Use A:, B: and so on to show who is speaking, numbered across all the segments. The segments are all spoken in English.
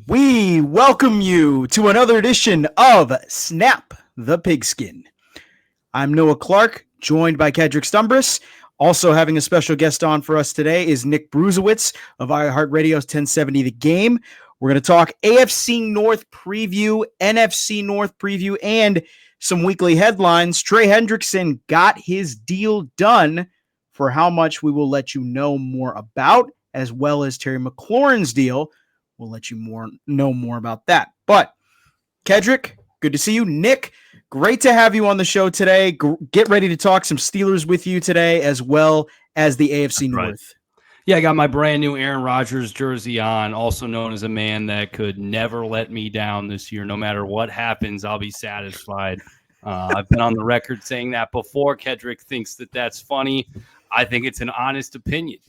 A: We welcome you to another edition of Snap the Pigskin. I'm Noah Clark, joined by Kedrick Stumbris. Also having a special guest on for us today is Nick Bruzewitz of iHeartRadio's 1070 The Game. We're going to talk AFC North preview, NFC North preview, and some weekly headlines. Trey Hendrickson got his deal done for how much we will let you know more about, as well as Terry McLaurin's deal. We'll let you know more about that. But, Kedrick, good to see you. Nick, great to have you on the show today. Get ready to talk some Steelers with you today, as well as the AFC North.
B: Right. Yeah, I got my brand new Aaron Rodgers jersey on, also known as a man that could never let me down this year. No matter what happens, I'll be satisfied. I've been on the record saying that before. Kedrick thinks that that's funny. I think it's an honest opinion.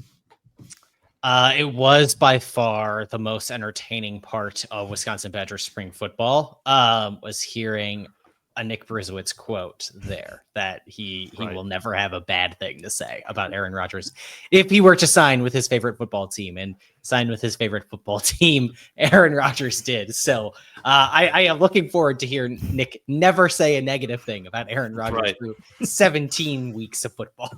C: It was by far the most entertaining part of Wisconsin Badgers spring football, was hearing a Nick Bruzewitz quote there that he will never have a bad thing to say about Aaron Rodgers if he were to sign with his favorite football team, and sign with his favorite football team. Aaron Rodgers did. So I am looking forward to hear Nick never say a negative thing about Aaron Rodgers through 17 weeks of football.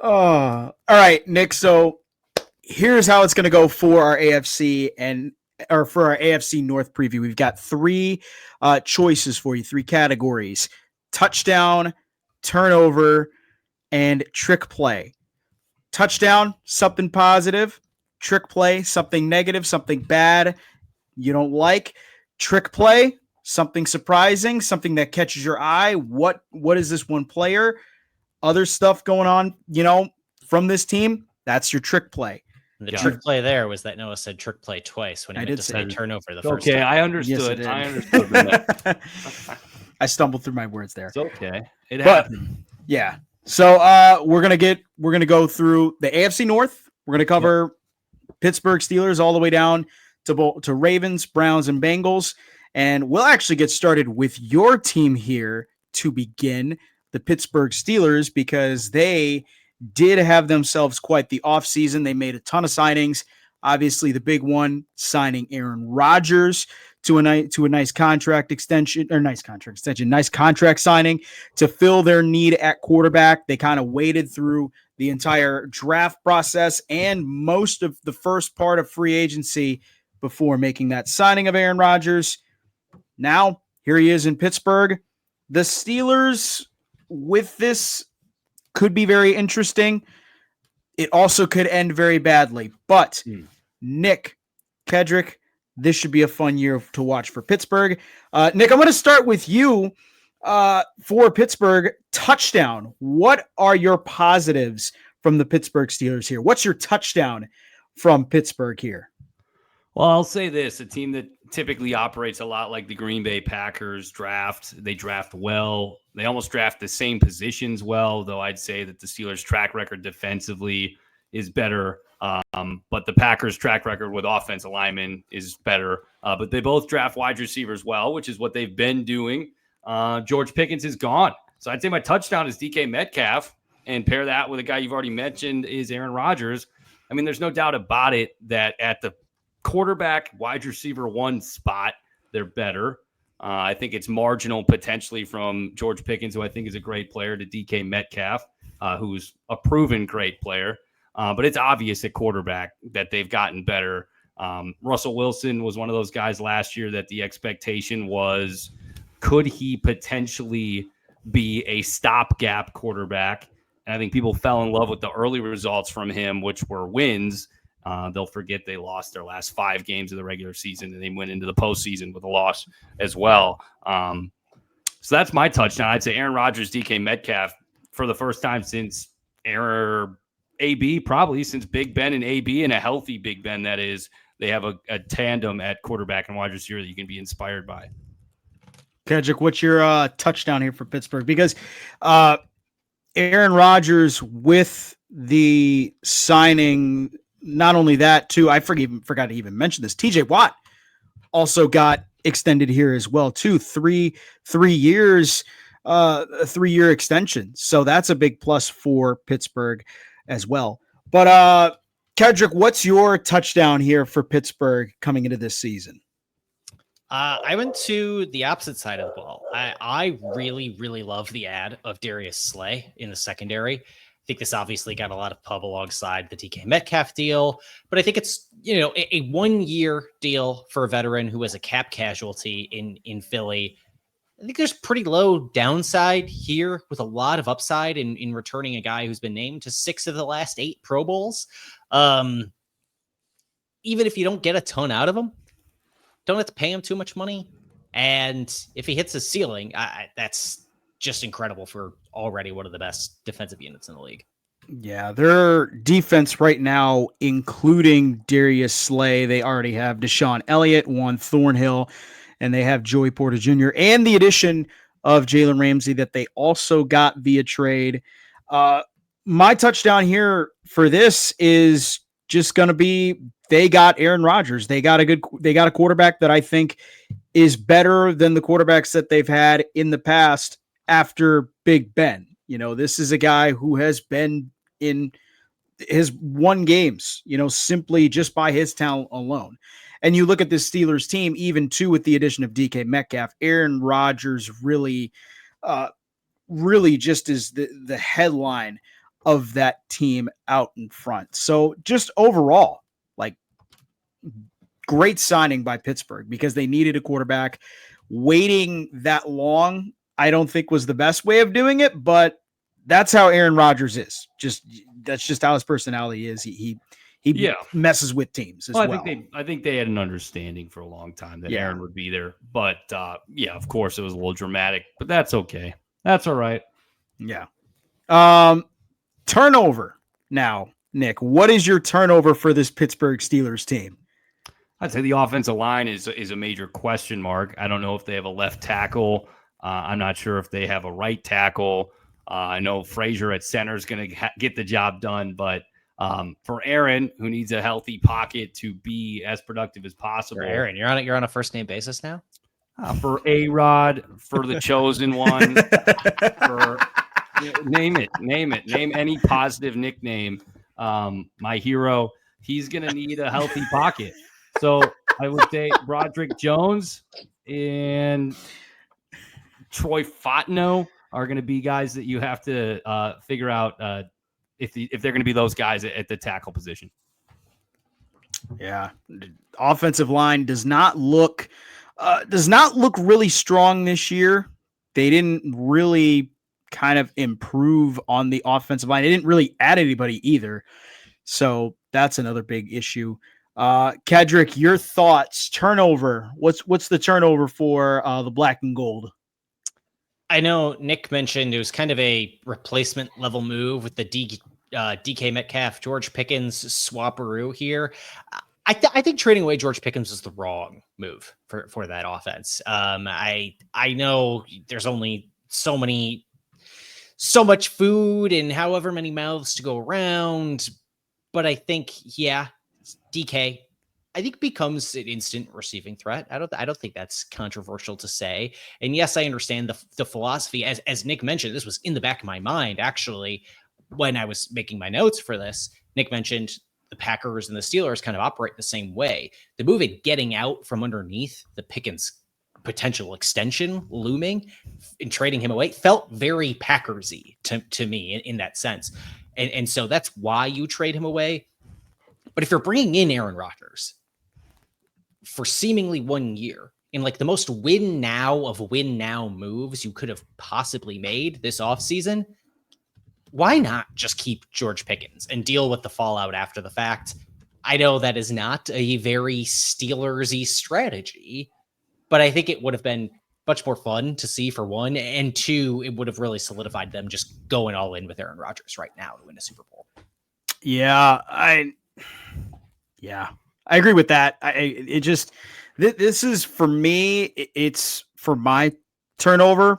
A: All right, Nick. So here's how it's going to go for our AFC North preview. We've got three choices for you, three categories: touchdown, turnover, and trick play. Touchdown, something positive. Trick play, something negative, something bad you don't like. Trick play, something surprising, something that catches your eye. What is this one player? Other stuff going on, from this team. That's your trick play.
C: The trick play there was that Noah said trick play twice when he meant to say turnover the first time.
B: Okay, I understood. Yes, I understood that.
A: I stumbled through my words there.
B: It's okay. It happened.
A: Yeah. So we're gonna go through the AFC North. We're gonna cover Pittsburgh Steelers all the way down to Ravens, Browns, and Bengals. And we'll actually get started with your team here to begin, the Pittsburgh Steelers, because they did have themselves quite the offseason. They made a ton of signings. Obviously, the big one, signing Aaron Rodgers to a nice contract signing to fill their need at quarterback. They kind of waited through the entire draft process and most of the first part of free agency before making that signing of Aaron Rodgers. Now, here he is in Pittsburgh. The Steelers, with this, could be very interesting. It also could end very badly. But Nick, Kedrick, this should be a fun year to watch for Pittsburgh. Nick, I'm going to start with you for Pittsburgh. Touchdown. What are your positives from the Pittsburgh Steelers here? What's your touchdown from Pittsburgh here?
B: Well, I'll say this. A team that typically operates a lot like the Green Bay Packers draft. They draft well. They almost draft the same positions well, though I'd say that the Steelers' track record defensively is better. But the Packers' track record with offensive linemen is better. But they both draft wide receivers well, which is what they've been doing. George Pickens is gone. So I'd say my touchdown is DK Metcalf, and pair that with a guy you've already mentioned is Aaron Rodgers. I mean, there's no doubt about it that at the quarterback, wide receiver one spot, they're better. I think it's marginal potentially from George Pickens, who I think is a great player, to DK Metcalf, who's a proven great player. But it's obvious at quarterback that they've gotten better. Russell Wilson was one of those guys last year that the expectation was, could he potentially be a stopgap quarterback? And I think people fell in love with the early results from him, which were wins. They'll forget they lost their last 5 games of the regular season, and they went into the postseason with a loss as well. So that's my touchdown. I'd say Aaron Rodgers, DK Metcalf, for the first time since AB, probably since Big Ben and AB, and a healthy Big Ben, that is. They have a tandem at quarterback and wide receiver that you can be inspired by.
A: Kedrick, what's your touchdown here for Pittsburgh? Because Aaron Rodgers, with the signing, not only that, too, I forgot to even mention this, TJ Watt also got extended here as well, too. 3 years, a 3-year extension. So that's a big plus for Pittsburgh as well. But Kedrick, what's your touchdown here for Pittsburgh coming into this season?
C: I went to the opposite side of the ball. I really, really love the ad of Darius Slay in the secondary. I think this obviously got a lot of pub alongside the DK Metcalf deal, but I think it's, a 1-year deal for a veteran who was a cap casualty in Philly. I think there's pretty low downside here with a lot of upside in returning a guy who's been named to 6 of the last 8 Pro Bowls. Even if you don't get a ton out of him, don't have to pay him too much money. And if he hits his ceiling, that's just incredible for already one of the best defensive units in the league.
A: Yeah, their defense right now, including Darius Slay, they already have Deshaun Elliott, Juan Thornhill, and they have Joey Porter Jr. and the addition of Jalen Ramsey that they also got via trade. My touchdown here for this is just going to be they got Aaron Rodgers. They got a quarterback that I think is better than the quarterbacks that they've had in the past after Big Ben. This is a guy who has been in his won games, simply just by his talent alone. And you look at this Steelers team, even too, with the addition of DK Metcalf, Aaron Rodgers really just is the headline of that team out in front. So just overall, great signing by Pittsburgh because they needed a quarterback. Waiting that long, I don't think was the best way of doing it, but that's how Aaron Rodgers is. That's just how his personality is. He messes with teams as well.
B: I think they had an understanding for a long time that Aaron would be there, but of course it was a little dramatic, but that's okay. That's all right.
A: Yeah. Turnover now, Nick. What is your turnover for this Pittsburgh Steelers team?
B: I'd say the offensive line is a major question mark. I don't know if they have a left tackle. I'm not sure if they have a right tackle. I know Frazier at center is going to get the job done, but for Aaron, who needs a healthy pocket to be as productive as possible.
C: For Aaron, you're on a first name basis now.
B: For A-Rod, for the chosen one, for name it, name any positive nickname. My hero, he's going to need a healthy pocket. So I would say Broderick Jones and Troy Fontenot are going to be guys that you have to figure out if they're going to be those guys at the tackle position.
A: Yeah, offensive line does not look really strong this year. They didn't really kind of improve on the offensive line. They didn't really add anybody either. So that's another big issue. Kedrick, your thoughts, turnover. What's the turnover for the black and gold?
C: I know Nick mentioned it was kind of a replacement level move with the DK Metcalf, George Pickens swapperoo here. I think trading away George Pickens is the wrong move for that offense. I know there's only so much food and however many mouths to go around, but I think, DK, I think becomes an instant receiving threat. I don't think that's controversial to say. And yes, I understand the philosophy. As Nick mentioned, this was in the back of my mind, actually, when I was making my notes for this. Nick mentioned the Packers and the Steelers kind of operate the same way. The move at getting out from underneath the Pickens potential extension looming and trading him away felt very Packersy to me in that sense. And so that's why you trade him away. But if you're bringing in Aaron Rodgers for seemingly 1 year in the most win now moves you could have possibly made this offseason, why not just keep George Pickens and deal with the fallout after the fact? I know that is not a very Steelers-y strategy, but I think it would have been much more fun to see, for one, and two, it would have really solidified them just going all in with Aaron Rodgers right now to win a Super Bowl.
A: Yeah, I agree with that. This is for me. It's for my turnover.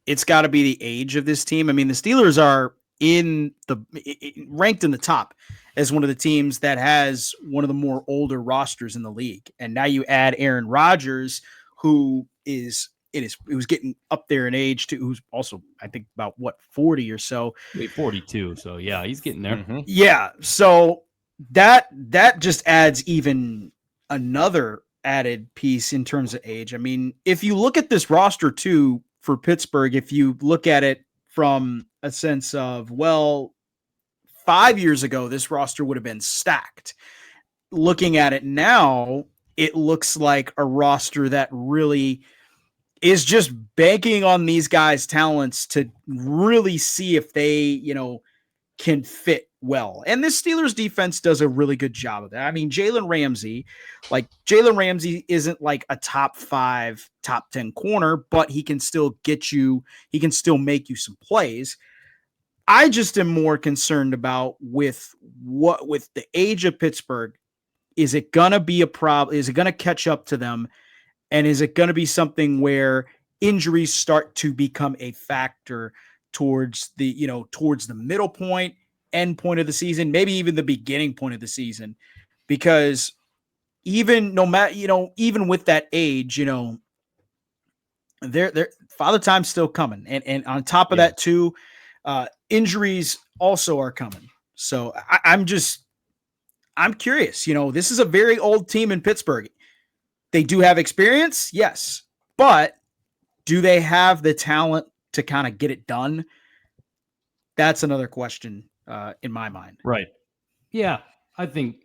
A: It's got to be the age of this team. I mean, the Steelers are ranked in the top as one of the teams that has one of the more older rosters in the league. And now you add Aaron Rodgers, who was getting up there in age too, who's also, I think, about 40 or so.
B: 42. So yeah, he's getting there.
A: Mm-hmm. Yeah. So that just adds even another added piece in terms of age. I mean, if you look at this roster too for Pittsburgh, if you look at it from a sense of, well, 5 years ago, this roster would have been stacked. Looking at it now, it looks like a roster that really is just banking on these guys' talents to really see if they, can fit well. And this Steelers defense does a really good job of that. I mean, Jalen Ramsey isn't like a top 5, top 10 corner, but he can still make you some plays. I just am more concerned about with the age of Pittsburgh. Is it going to be a problem? Is it going to catch up to them? And is it going to be something where injuries start to become a factor towards the middle point, end point of the season, maybe even the beginning point of the season? Because even with that age, their father time's still coming. And on top of that too, injuries also are coming. So I'm curious, this is a very old team in Pittsburgh. They do have experience, yes, but do they have the talent to kind of get it done? That's another question in my mind.
B: Right. Yeah, I think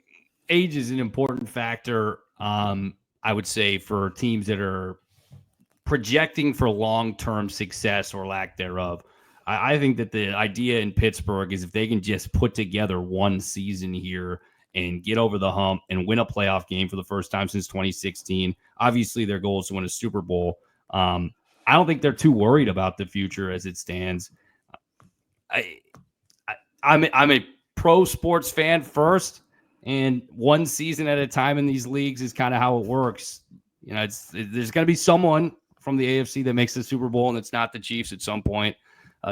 B: age is an important factor. I would say for teams that are projecting for long-term success or lack thereof. I think that the idea in Pittsburgh is if they can just put together one season here and get over the hump and win a playoff game for the first time since 2016. Obviously, their goal is to win a Super Bowl. I don't think they're too worried about the future as it stands. I'm a pro sports fan first, and one season at a time in these leagues is kind of how it works. There's going to be someone from the AFC that makes the Super Bowl, and it's not the Chiefs at some point.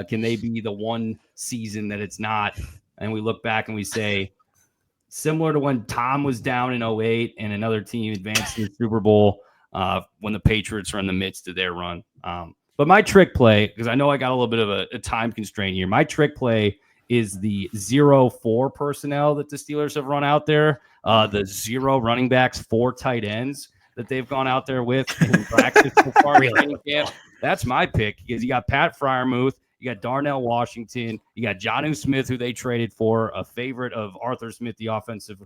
B: Can they be the one season that it's not? And we look back and we say, similar to when Tom was down in 2008 and another team advanced to the Super Bowl when the Patriots are in the midst of their run. But my trick play, because I know I got a little bit of a time constraint here, my trick play is the 0-4 personnel that the Steelers have run out there, the 0 running backs, 4 tight ends that they've gone out there with in practice so far in training camp. That's my pick because you got Pat Freiermuth, you got Darnell Washington, you got Jonnu Smith, who they traded for, a favorite of Arthur Smith, the offensive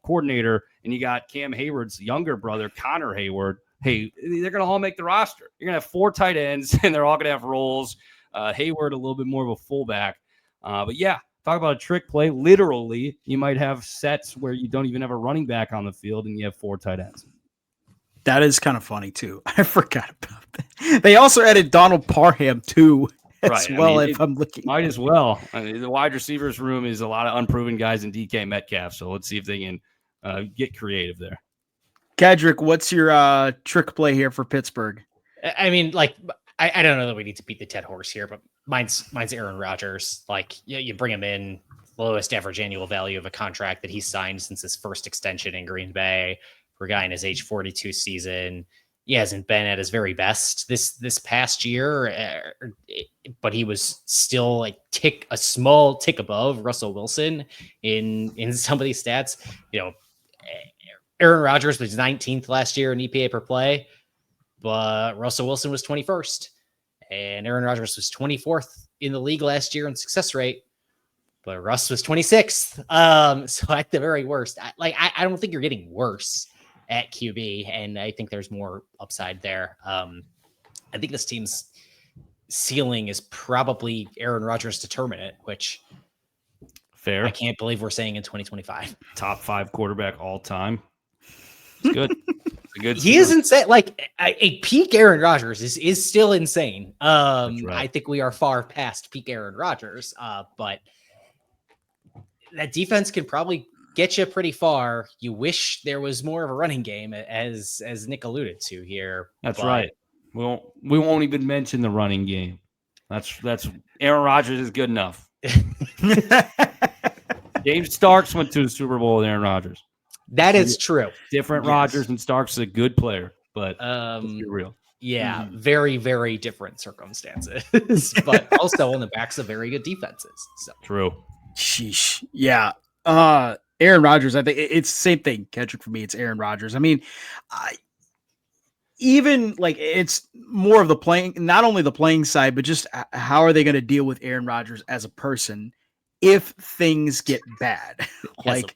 B: coordinator, and you got Cam Hayward's younger brother, Connor Hayward. Hey, they're going to all make the roster. You're going to have 4 tight ends, and they're all going to have roles. Hayward, a little bit more of a fullback. But yeah, talk about a trick play. Literally, you might have sets where you don't even have a running back on the field, and you have 4 tight ends.
A: That is kind of funny, too. I forgot about that. They also added Donald Parham, too. As well, if I'm looking.
B: Might as well. The wide receivers room is a lot of unproven guys in DK Metcalf, so let's see if they can get creative there.
A: Kedrick, what's your trick play here for Pittsburgh?
C: I mean, I don't know that we need to beat the dead horse here, but mine's Aaron Rodgers. You bring him in, lowest average annual value of a contract that he's signed since his first extension in Green Bay for a guy in his age 42 season. He hasn't been at his very best this past year, but he was still a small tick above Russell Wilson in some of these stats. Aaron Rodgers was 19th last year in EPA per play, but Russell Wilson was 21st, and Aaron Rodgers was 24th in the league last year in success rate, but Russ was 26th. So at the very worst, I don't think you're getting worse at QB, and I think there's more upside there. I think this team's ceiling is probably Aaron Rodgers determinate, which
B: fair.
C: I can't believe we're saying in 2025.
B: Top 5 quarterback all time. It's good. It's a good.
C: He is insane. A peak Aaron Rodgers is still insane.
B: Right.
C: I think we are far past peak Aaron Rodgers, but that defense can probably get you pretty far. You wish there was more of a running game, as Nick alluded to here.
B: That's right. We won't even mention the running game. That's Aaron Rodgers is good enough. James Starks went to the Super Bowl with Aaron Rodgers.
C: That is true.
B: Different yes. Rodgers, and Starks is a good player, but let's be real.
C: Yeah, very, very different circumstances, but also on the backs of very good defenses. So.
B: True.
A: Sheesh. Yeah. Aaron Rodgers, I think it's the same thing, Kedrick, for me. It's Aaron Rodgers. I mean, even like it's more of the playing, not only the playing side, but just how are they going to deal with Aaron Rodgers as a person if things get bad? Like,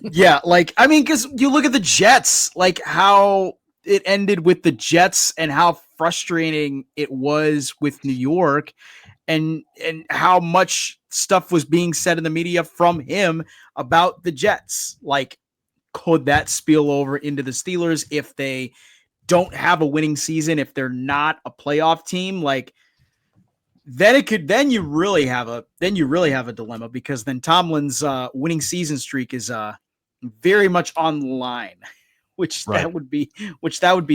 A: yeah, like, I mean, because you look at the Jets, like how it ended with the Jets and how frustrating it was with New York and how much stuff was being said in the media from him about the Jets. Like, could that spill over into the Steelers if they don't have a winning season, if they're not a playoff team? Like, then you really have a dilemma, because then Tomlin's winning season streak is very much on the line, which that would be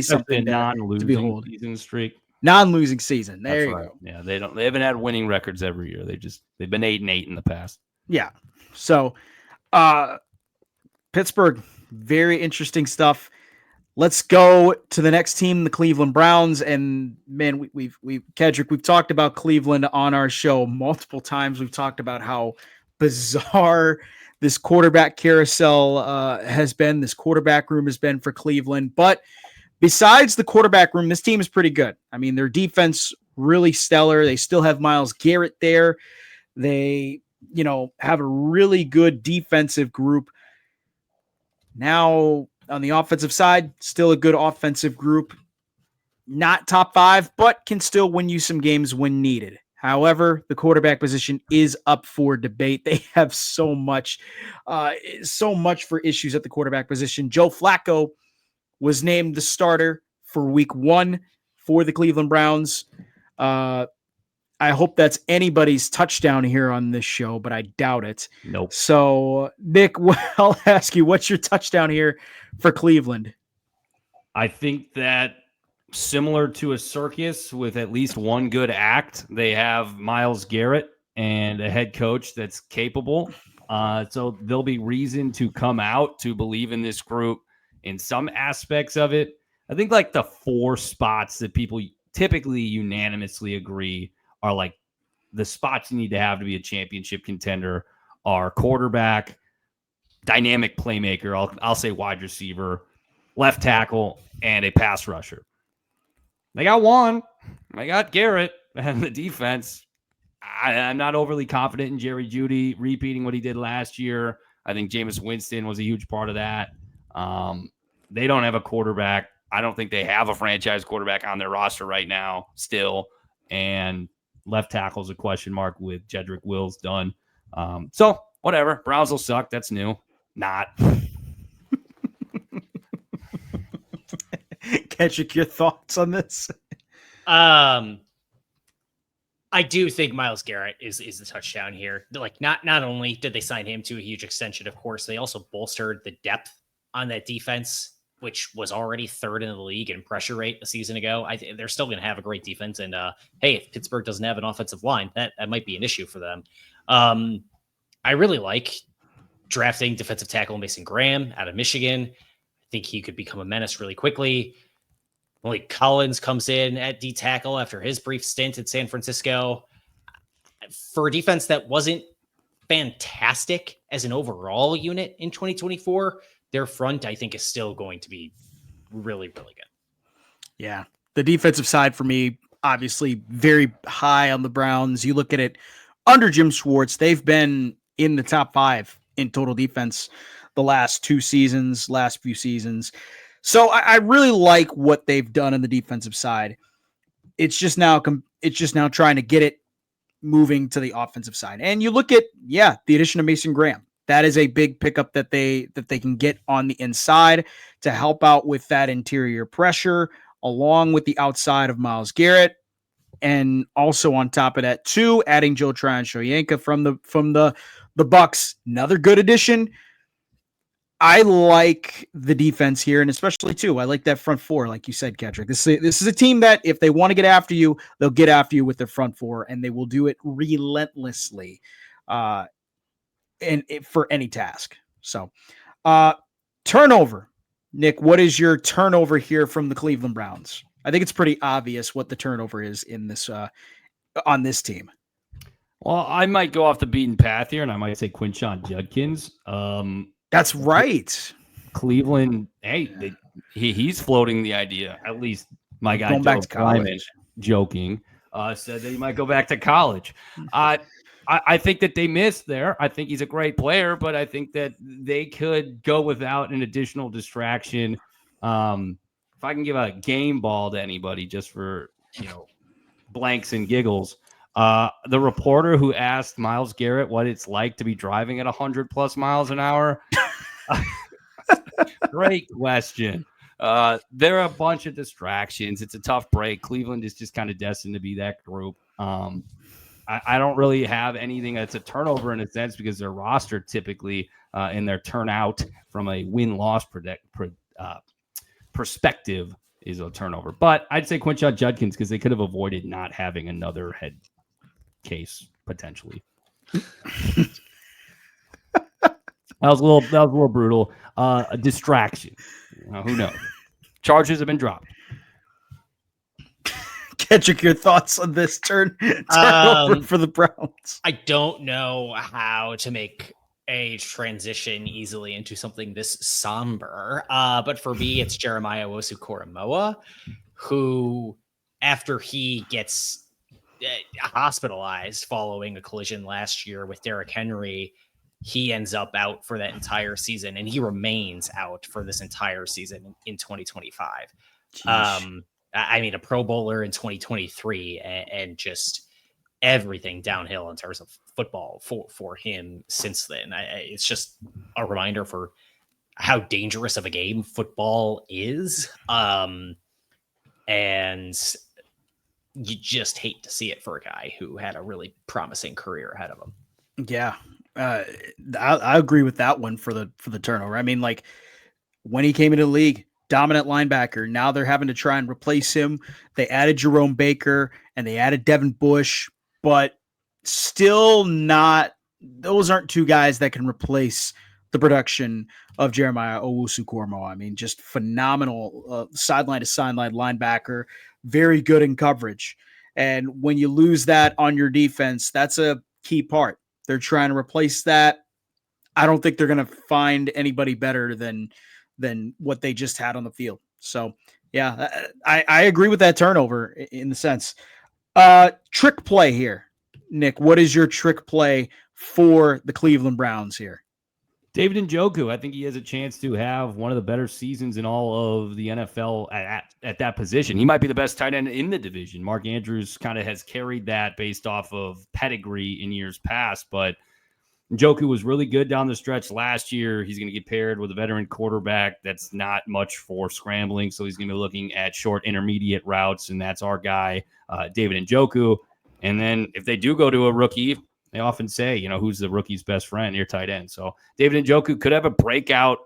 A: something to behold.
B: Season streak.
A: Non-losing season. There you go.
B: Yeah, they haven't had winning records every year. They've been 8-8 in the past.
A: Yeah. So Pittsburgh, very interesting stuff. Let's go to the next team, the Cleveland Browns. And man, Kedrick, we've talked about Cleveland on our show multiple times. We've talked about how bizarre this quarterback carousel has been. This quarterback room has been for Cleveland. But besides the quarterback room, this team is pretty good. I mean, their defense really stellar. They still have Myles Garrett there. They, have a really good defensive group. Now, on the offensive side, still a good offensive group. Not top 5, but can still win you some games when needed. However, the quarterback position is up for debate. They have so much for issues at the quarterback position. Joe Flacco was named the starter for week 1 for the Cleveland Browns. I hope that's anybody's touchdown here on this show, but I doubt it.
B: Nope.
A: So, Nick, I'll ask you, what's your touchdown here for Cleveland?
B: I think that similar to a circus with at least one good act, they have Myles Garrett and a head coach that's capable. So there'll be reason to come out to believe in this group in some aspects of it. I think like the 4 spots that people typically unanimously agree are like the spots you need to have to be a championship contender are quarterback, dynamic playmaker, I'll say wide receiver, left tackle, and a pass rusher. They got one. They got Garrett and the defense. I'm not overly confident in Jerry Jeudy repeating what he did last year. I think Jameis Winston was a huge part of that. They don't have a quarterback. I don't think they have a franchise quarterback on their roster right now still. And left tackle is a question mark with Jedrick Wills done. So whatever. Browns will suck. That's new. Not.
A: Kedrick, your thoughts on this?
C: I do think Myles Garrett is the touchdown here. Like, not only did they sign him to a huge extension, of course, they also bolstered the depth on that defense, which was already 3rd in the league in pressure rate a season ago. They're still going to have a great defense. And hey, if Pittsburgh doesn't have an offensive line, that might be an issue for them. I really like drafting defensive tackle Mason Graham out of Michigan. I think he could become a menace really quickly. Malik Collins comes in at D tackle after his brief stint at San Francisco. For a defense that wasn't fantastic as an overall unit in 2024, their front, I think, is still going to be really, really good.
A: Yeah. The defensive side for me, obviously very high on the Browns. You look at it under Jim Schwartz, they've been in the top 5 in total defense the last few seasons. So I really like what they've done on the defensive side. It's just now trying to get it moving to the offensive side. And you look at, the addition of Mason Graham. That is a big pickup that they can get on the inside to help out with that interior pressure, along with the outside of Myles Garrett. And also on top of that, too, adding Joe Tryon-Shoyinka from the Bucs, another good addition. I like the defense here, and especially too, I like that front 4, like you said, Kedrick. This is a team that if they want to get after you, they'll get after you with their front 4, and they will do it relentlessly. And for any task. So, turnover. Nick, what is your turnover here from the Cleveland Browns? I think it's pretty obvious what the turnover is in this on this team.
B: Well, I might go off the beaten path here, and I might say Quinshon Judkins.
A: That's right.
B: Cleveland, hey, he's floating the idea. At least my guy
A: Going back to
B: Bryman,
A: college.
B: joking, said that he might go back to college. I think that they missed there. I think he's a great player, but I think that they could go without an additional distraction. If I can give a game ball to anybody just for, blanks and giggles, the reporter who asked Myles Garrett what it's like to be driving at 100+ miles an hour. Great question. There are a bunch of distractions. It's a tough break. Cleveland is just kind of destined to be that group. I don't really have anything that's a turnover in a sense because their roster typically in their turnout from a win-loss perspective is a turnover. But I'd say Quinshon Judkins because they could have avoided not having another head case potentially. That was a little brutal. A distraction. Who knows? Charges have been dropped.
A: Kedrick, your thoughts on this turnover for the Browns?
C: I don't know how to make a transition easily into something this somber. But for me, it's Jeremiah Owusu-Koramoah, who, after he gets hospitalized following a collision last year with Derrick Henry, he ends up out for that entire season, and he remains out for this entire season in 2025. I mean, a Pro Bowler in 2023, and just everything downhill in terms of football for him since then. It's just a reminder for how dangerous of a game football is. And you just hate to see it for a guy who had a really promising career ahead of him.
A: Yeah. I agree with that one for the turnover. I mean, like when he came into the league, dominant linebacker. Now they're having to try and replace him. They added Jerome Baker and they added Devin Bush, but still not. Those aren't two guys that can replace the production of Jeremiah Owusu-Koramoah. I mean, just phenomenal sideline to sideline linebacker, very good in coverage. And when you lose that on your defense, that's a key part. They're trying to replace that. I don't think they're going to find anybody better than what they just had on the field. So, yeah, I agree with that turnover in the sense. Trick play here. Nick, what is your trick play for the Cleveland Browns here?
B: David Njoku, I think he has a chance to have one of the better seasons in all of the NFL at that position. He might be the best tight end in the division. Mark Andrews kind of has carried that based off of pedigree in years past, but Njoku was really good down the stretch last year. He's going to get paired with a veteran quarterback that's not much for scrambling, so he's going to be looking at short intermediate routes, and that's our guy, David Njoku. And then if they do go to a rookie, they often say, who's the rookie's best friend? Your tight end. So David Njoku could have a breakout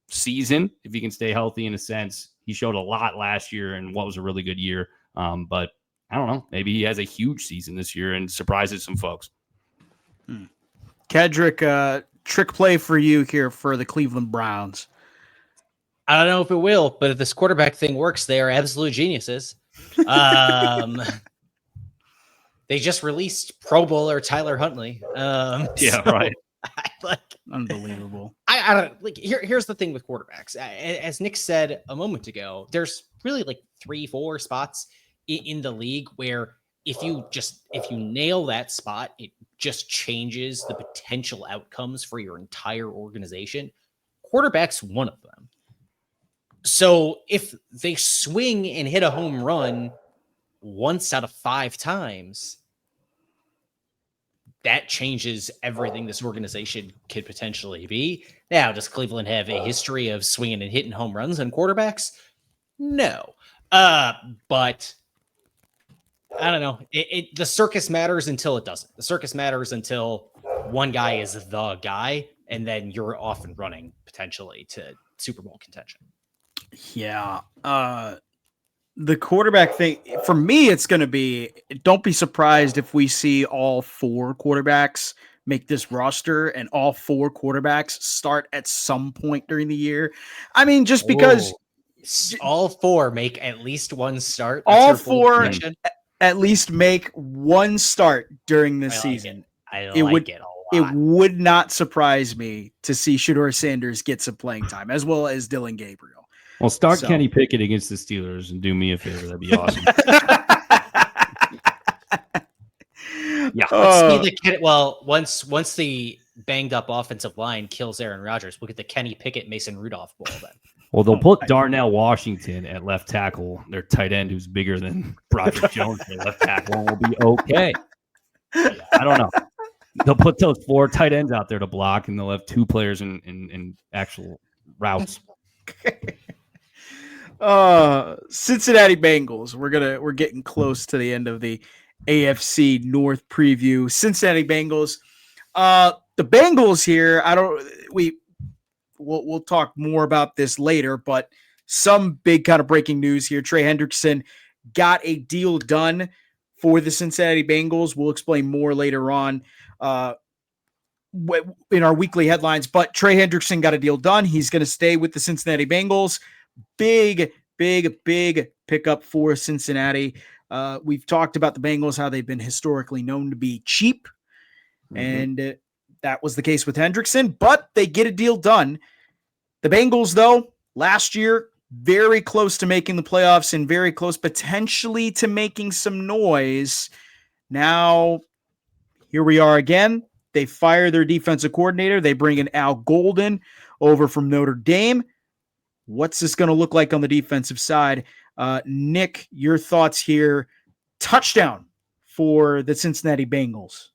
B: season if he can stay healthy in a sense. He showed a lot last year and what was a really good year. But I don't know. Maybe he has a huge season this year and surprises some folks.
A: Kedrick, trick play for you here for the Cleveland Browns.
C: I don't know if it will, but if this quarterback thing works, they are absolute geniuses. They just released Pro Bowler Tyler Huntley.
B: Right.
A: Unbelievable.
C: I don't like. Here's the thing with quarterbacks. As Nick said a moment ago, there's really like 3-4 spots in the league where if you nail that spot, it just changes the potential outcomes for your entire organization. Quarterback's one of them. So if they swing and hit a home run once out of 5 times, that changes everything this organization could potentially be. Now, does Cleveland have a history of swinging and hitting home runs on quarterbacks? No. But I don't know. The circus matters until it doesn't. The circus matters until one guy is the guy, and then you're off and running potentially to Super Bowl contention.
A: Yeah. The quarterback thing, for me, it's going to be, don't be surprised if we see all 4 quarterbacks make this roster and all 4 quarterbacks start at some point during the year. I mean, just because
C: all 4 make at least one start.
A: All 4 at least make one start during this season.
C: I like it a
A: it would not surprise me to see Shedeur Sanders get some playing time, as well as Dylan Gabriel.
B: Well, start Kenny Pickett against the Steelers and do me a favor. That'd be awesome.
C: Yeah. Once the banged up offensive line kills Aaron Rodgers, we'll get the Kenny Pickett Mason Rudolph Bowl then.
B: Well, they'll put Darnell Washington at left tackle, their tight end who's bigger than Broderick Jones at left tackle, and we'll be okay. Yeah, I don't know. They'll put those 4 tight ends out there to block, and they'll have 2 players in actual routes.
A: Cincinnati Bengals. We're getting close to the end of the AFC North preview. Cincinnati Bengals. The Bengals here. We'll talk more about this later, but some big kind of breaking news here. Trey Hendrickson got a deal done for the Cincinnati Bengals. We'll explain more later on in our weekly headlines, but Trey Hendrickson got a deal done. He's going to stay with the Cincinnati Bengals. Big pickup for Cincinnati. We've talked about the Bengals, how they've been historically known to be cheap, and that was the case with Hendrickson, but they get a deal done. The Bengals, though, last year, very close to making the playoffs and very close potentially to making some noise. Now, here we are again. They fire their defensive coordinator. They bring in Al Golden over from Notre Dame. What's this going to look like on the defensive side? Nick, your thoughts here. Touchdown for the Cincinnati Bengals.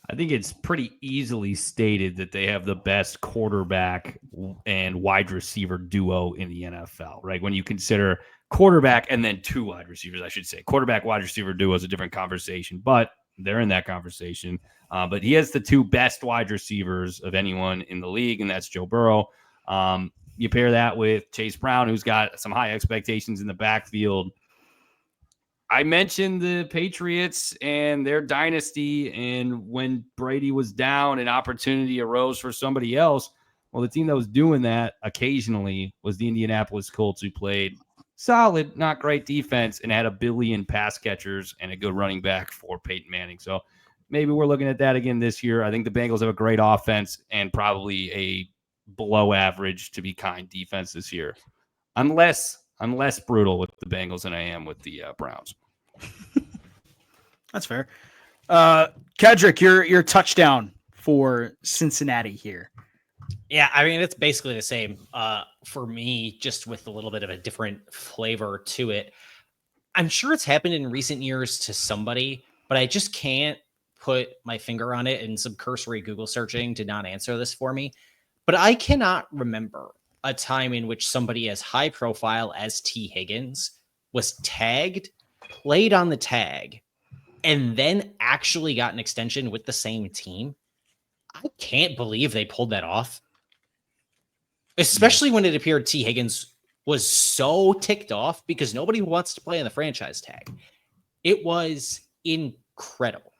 B: I think it's pretty easily stated that they have the best quarterback and wide receiver duo in the NFL, right? When you consider quarterback and then 2 wide receivers, I should say. Quarterback, wide receiver duo is a different conversation, but they're in that conversation. But he has the 2 best wide receivers of anyone in the league, and that's Joe Burrow. You pair that with Chase Brown, who's got some high expectations in the backfield. I mentioned the Patriots and their dynasty, and when Brady was down, an opportunity arose for somebody else. Well, the team that was doing that occasionally was the Indianapolis Colts, who played solid, not great defense, and had a billion pass catchers and a good running back for Peyton Manning. So maybe we're looking at that again this year. I think the Bengals have a great offense and probably a below average, to be kind, defense this year. I'm less brutal with the Bengals than I am with the Browns.
A: That's fair. Kedrick, your touchdown for Cincinnati here.
C: Yeah, I mean, it's basically the same for me, just with a little bit of a different flavor to it. I'm sure it's happened in recent years to somebody, but I just can't put my finger on it, and some cursory Google searching did not answer this for me. But I cannot remember a time in which somebody as high profile as T. Higgins was tagged, played on the tag, and then actually got an extension with the same team. I can't believe they pulled that off. Especially when it appeared T. Higgins was so ticked off because nobody wants to play on the franchise tag. It was incredible.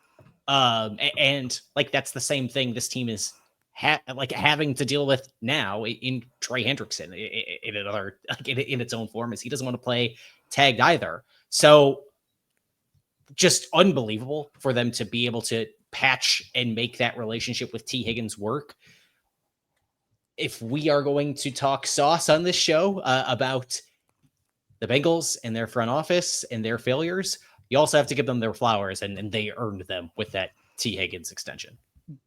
C: And like, that's the same thing this team is having to deal with now in Trey Hendrickson in its own form, as he doesn't want to play tagged either. So just unbelievable for them to be able to patch and make that relationship with T. Higgins work. If we are going to talk sauce on this show about the Bengals and their front office and their failures, you also have to give them their flowers, and they earned them with that T. Higgins extension.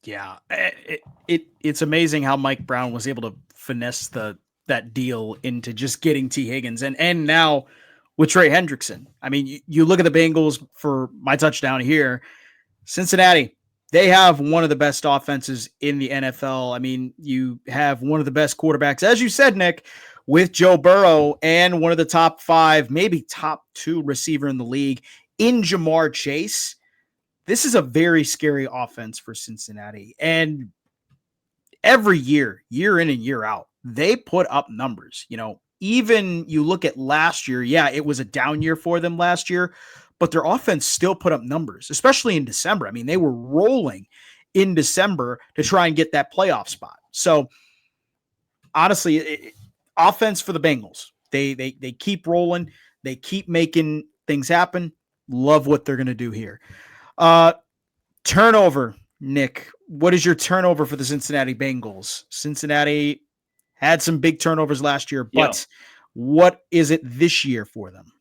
A: Yeah, it's amazing how Mike Brown was able to finesse that deal into just getting T. Higgins, and now with Trey Hendrickson. I mean, you look at the Bengals for my touchdown here. Cincinnati, they have one of the best offenses in the NFL. I mean, you have one of the best quarterbacks, as you said, Nick, with Joe Burrow, and one of the top 5, maybe top 2 receiver in the league in Jamar Chase. This is a very scary offense for Cincinnati. And every year in and year out, they put up numbers. You know, even you look at last year, yeah, it was a down year for them last year, but their offense still put up numbers, especially in December. I mean, they were rolling in December to try and get that playoff spot. So honestly, offense for the Bengals, they keep rolling. They keep making things happen. Love what they're going to do here. Turnover, Nick. what is your turnover for the Cincinnati Bengals? Cincinnati had some big turnovers last year, but what is it this year for them?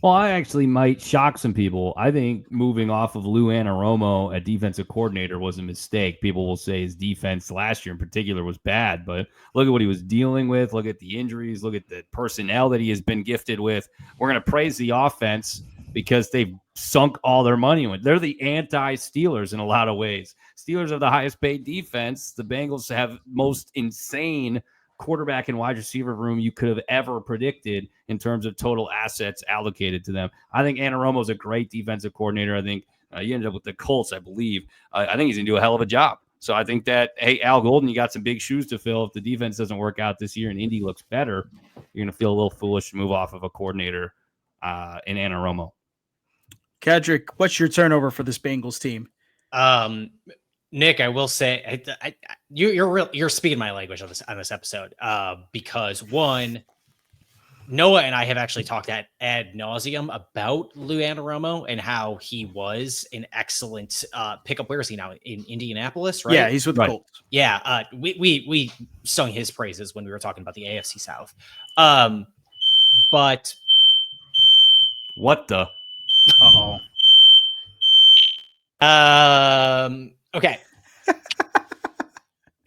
B: Well, I actually might shock some people. I think moving off of Lou Anarumo at defensive coordinator was a mistake. People will say his defense last year in particular was bad, but look at what he was dealing with. Look at the injuries. Look at the personnel that he has been gifted with. We're going to praise the offense because they've sunk all their money in it. They're the anti-Steelers in a lot of ways. Steelers have the highest paid defense. The Bengals have most insane quarterback and wide receiver room you could have ever predicted in terms of total assets allocated to them. I think Anarumo is a great defensive coordinator. I think he ended up with the Colts, I believe. I think he's going to do a hell of a job. So I think that, hey, Al Golden, you got some big shoes to fill. If the defense doesn't work out this year and Indy looks better, you're going to feel a little foolish to move off of a coordinator in Anarumo.
A: Kedrick, what's your turnover for this Bengals team?
C: Nick, I will say you're speaking my language on this episode because one, Noah and I have actually talked ad nauseum about Lou Anarumo and how he was an excellent pickup. Where is he now? In Indianapolis, right?
A: Yeah, he's with the Colts.
C: Yeah, we sung his praises when we were talking about the AFC South. But
B: what the?
C: Okay.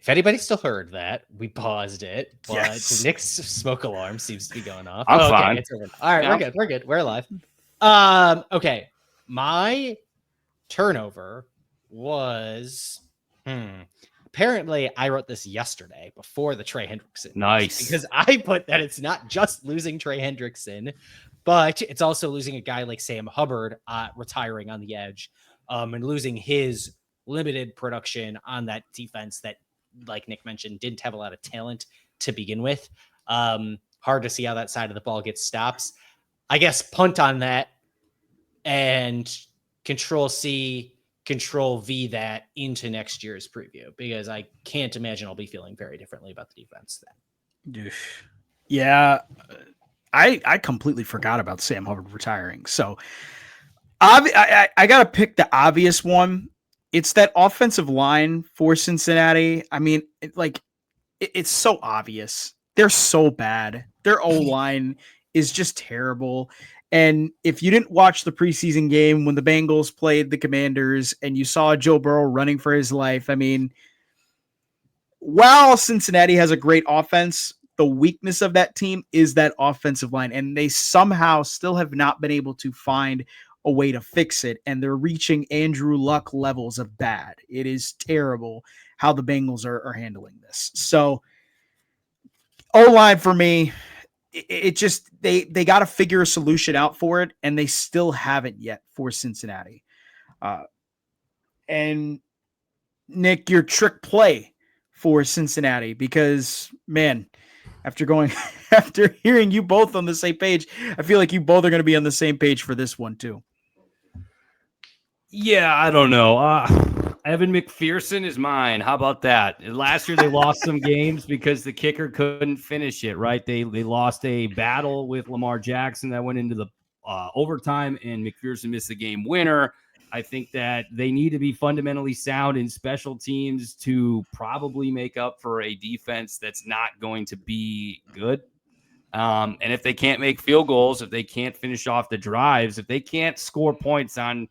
C: If anybody still heard that, we paused it, but
A: yes.
C: Nick's smoke alarm seems to be going off.
B: I'm fine.
C: It's over. All right,
B: Yeah.
C: We're good. We're alive. Okay. My turnover was apparently I wrote this yesterday before the Trey Hendrickson.
B: Nice.
C: Because I put that it's not just losing Trey Hendrickson, but it's also losing a guy like Sam Hubbard retiring on the edge and losing his limited production on that defense that, like Nick mentioned, didn't have a lot of talent to begin with. Hard to see how that side of the ball gets stops. I guess punt on that and Control-C, Control-V that into next year's preview, because I can't imagine I'll be feeling very differently about the defense then.
A: Yeah, I completely forgot about Sam Hubbard retiring. So I got to pick the obvious one. It's that offensive line for Cincinnati. I mean, it's so obvious. They're so bad. Their O-line is just terrible. And if you didn't watch the preseason game when the Bengals played the Commanders and you saw Joe Burrow running for his life, I mean, while Cincinnati has a great offense, the weakness of that team is that offensive line. And they somehow still have not been able to find a way to fix it, and they're reaching Andrew Luck levels of bad. It is terrible how the Bengals are handling this. So O-line for me, it just they got to figure a solution out for it, and they still haven't yet for Cincinnati. And Nick, your trick play for Cincinnati, because man, after hearing you both on the same page, I feel like you both are going to be on the same page for this one too.
B: Yeah, I don't know. Evan McPherson is mine. How about that? Last year they lost some games because the kicker couldn't finish it, right? They lost a battle with Lamar Jackson that went into the overtime, and McPherson missed the game winner. I think that they need to be fundamentally sound in special teams to probably make up for a defense that's not going to be good. And if they can't make field goals, if they can't finish off the drives, if they can't score points on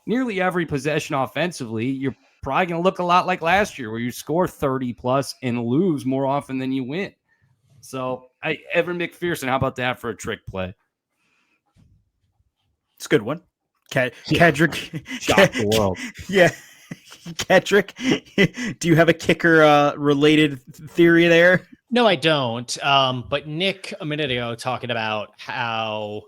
B: nearly every possession offensively, you're probably going to look a lot like last year where you score 30 plus and lose more often than you win. So Evan McPherson, how about that for a trick play?
A: It's a good one. Kedrick.
B: Shock the world.
A: Yeah. Kedrick, do you have a kicker related theory there?
C: No, I don't. But Nick a minute ago talking about how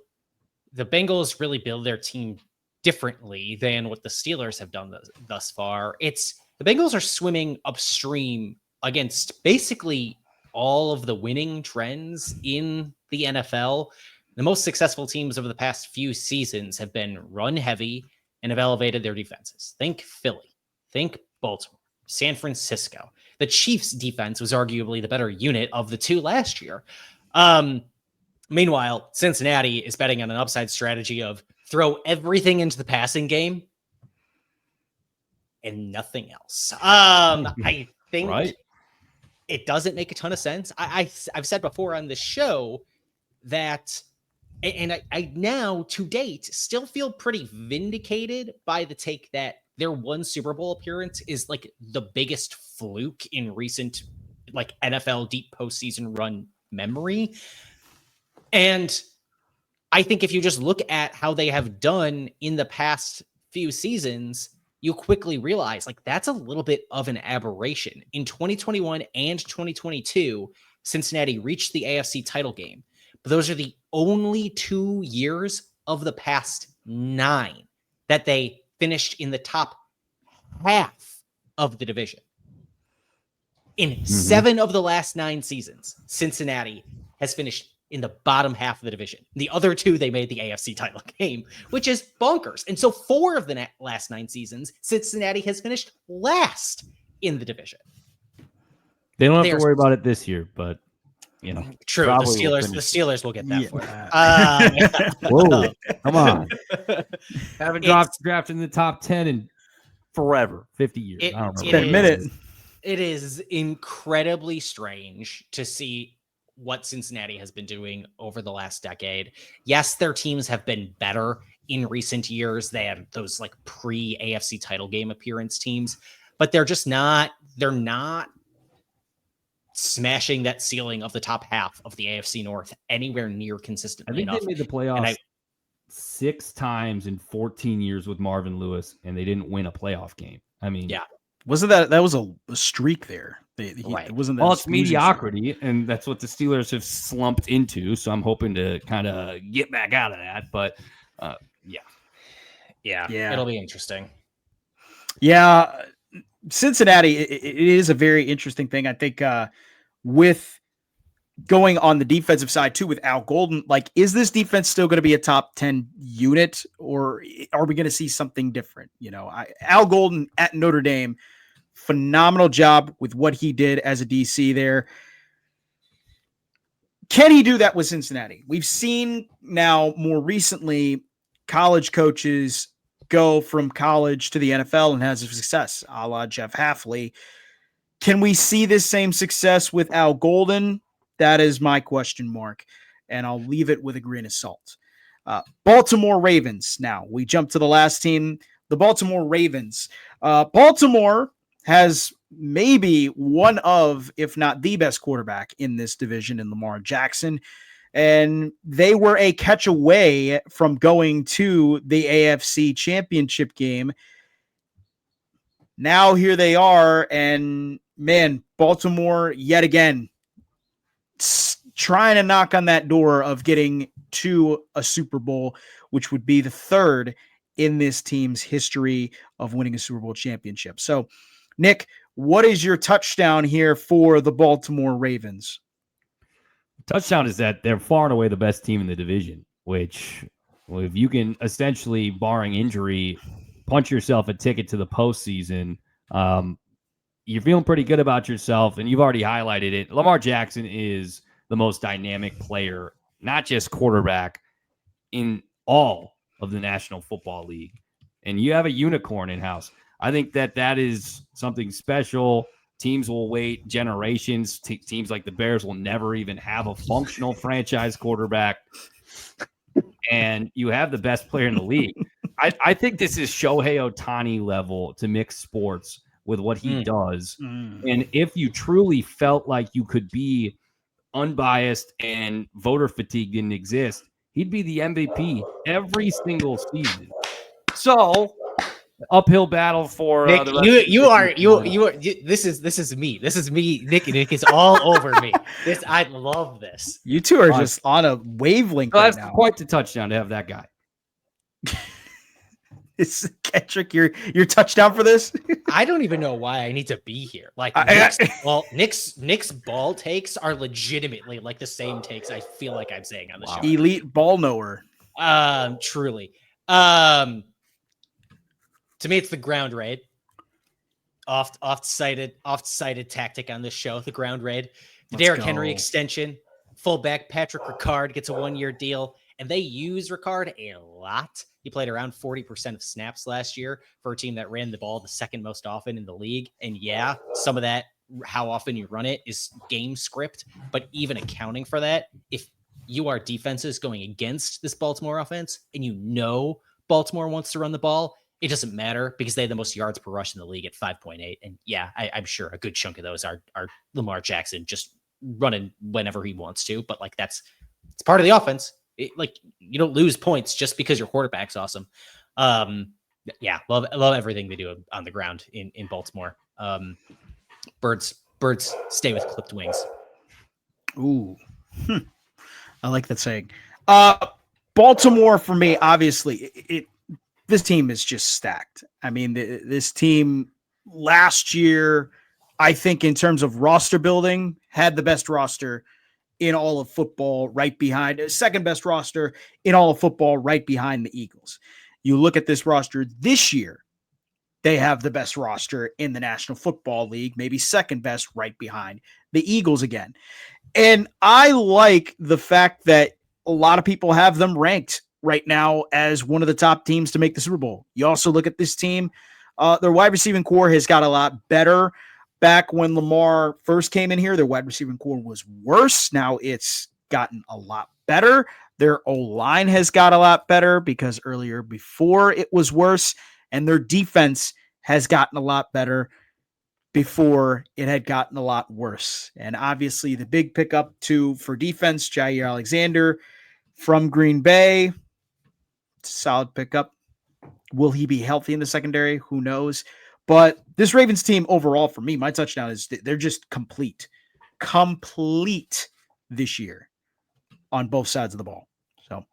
C: the Bengals really build their team differently than what the Steelers have done thus far. It's the Bengals are swimming upstream against basically all of the winning trends in the NFL. The most successful teams over the past few seasons have been run heavy and have elevated their defenses. Think Philly, think Baltimore, San Francisco. The Chiefs defense was arguably the better unit of the two last year. Meanwhile, Cincinnati is betting on an upside strategy of throw everything into the passing game and nothing else. I think it doesn't make a ton of sense. I've said before on this show that, and I now to date still feel pretty vindicated by the take that their one Super Bowl appearance is like the biggest fluke in recent like NFL deep postseason run memory. And I think if you just look at how they have done in the past few seasons, you quickly realize like that's a little bit of an aberration. In 2021 and 2022, Cincinnati reached the AFC title game, but those are the only 2 years of the past 9 that they finished in the top half of the division. In 7 of the last 9 seasons, Cincinnati has finished in the bottom half of the division. The other 2, they made the AFC title game, which is bonkers. And so 4 of the last 9 seasons, Cincinnati has finished last in the division.
D: They don't have to worry about it this year, but you know,
C: true. The Steelers will get that for them.
D: Whoa, come on!
B: Haven't drafted in the top 10 in forever, 50 years. I don't remember.
A: Been a minute.
C: It is incredibly strange to see what Cincinnati has been doing over the last decade. Yes, their teams have been better in recent years. They had those like pre-AFC title game appearance teams, but they're not smashing that ceiling of the top half of the AFC North anywhere near consistently enough.
D: They made the playoffs 6 times in 14 years with Marvin Lewis, and they didn't win a playoff game. I mean,
C: yeah.
A: Wasn't that was a streak there?
C: Right.
A: It wasn't that.
D: Well, it's mediocrity, and that's what the Steelers have slumped into. So I'm hoping to kind of get back out of that. But
C: yeah, it'll be interesting.
A: Yeah, Cincinnati. It is a very interesting thing. I think with going on the defensive side too, with Al Golden, like, is this defense still going to be a top 10 unit, or are we going to see something different? You know, Al Golden at Notre Dame. Phenomenal job with what he did as a DC there. Can he do that with Cincinnati? We've seen now more recently college coaches go from college to the NFL and has success, a la Jeff Hafley. Can we see this same success with Al Golden? That is my question mark, and I'll leave it with a grain of salt. Baltimore Ravens. Now we jump to the last team, the Baltimore Ravens. Baltimore has maybe one of, if not the best quarterback in this division in Lamar Jackson. And they were a catch away from going to the AFC Championship game. Now here they are, and man, Baltimore yet again trying to knock on that door of getting to a Super Bowl, which would be the 3rd in this team's history of winning a Super Bowl championship. So, Nick, what is your touchdown here for the Baltimore Ravens?
D: Touchdown is that they're far and away the best team in the division, which, if you can essentially, barring injury, punch yourself a ticket to the postseason, you're feeling pretty good about yourself, and you've already highlighted it. Lamar Jackson is the most dynamic player, not just quarterback, in all of the National Football League. And you have a unicorn in-house. I think that is something special. Teams will wait generations. Teams like the Bears will never even have a functional franchise quarterback. And you have the best player in the league. I think this is Shohei Ohtani level to mix sports with what he does. And if you truly felt like you could be unbiased and voter fatigue didn't exist, he'd be the MVP every single season. So uphill battle for
C: Nick,
D: the
C: this is me. This is me. Nick is all over me. I love this.
A: You two are just on a wavelength
D: right
A: now.
D: That's quite the touchdown to have that guy.
A: Is Kedrick your touchdown for this?
C: I don't even know why I need to be here. Like Nick's ball takes are legitimately like the same takes I feel like I'm saying on the show.
A: Elite ball knower.
C: Truly. To me, it's the ground raid. Oft-cited tactic on this show, the ground raid. The Derrick Henry extension. Fullback Patrick Ricard gets a 1-year deal. And they use Ricard a lot. He played around 40% of snaps last year for a team that ran the ball the second most often in the league. And yeah, some of that, how often you run it, is game script. But even accounting for that, if you are defenses going against this Baltimore offense and you know Baltimore wants to run the ball, it doesn't matter because they have the most yards per rush in the league at 5.8. And yeah, I'm sure a good chunk of those are Lamar Jackson just running whenever he wants to. But like it's part of the offense. Like you don't lose points just because your quarterback's awesome. Yeah, love everything they do on the ground in Baltimore. Birds stay with clipped wings.
A: Ooh, I like that saying. Baltimore for me, obviously, this team is just stacked. I mean, this team last year, I think in terms of roster building, had the best roster in all of football, right behind second best roster in all of football, right behind the Eagles. You look at this roster this year, they have the best roster in the National Football League, maybe second best, right behind the Eagles again. And I like the fact that a lot of people have them ranked right now as one of the top teams to make the Super Bowl. You also look at this team, their wide receiving core has got a lot better. Back when Lamar first came in here, their wide receiving core was worse. Now it's gotten a lot better. Their O-line has got a lot better because earlier before it was worse, and their defense has gotten a lot better before it had gotten a lot worse. And obviously the big pickup for defense, Jair Alexander from Green Bay, solid pickup. Will he be healthy in the secondary? Who knows? But this Ravens team overall, for me, my touchdown is they're just complete this year on both sides of the ball. So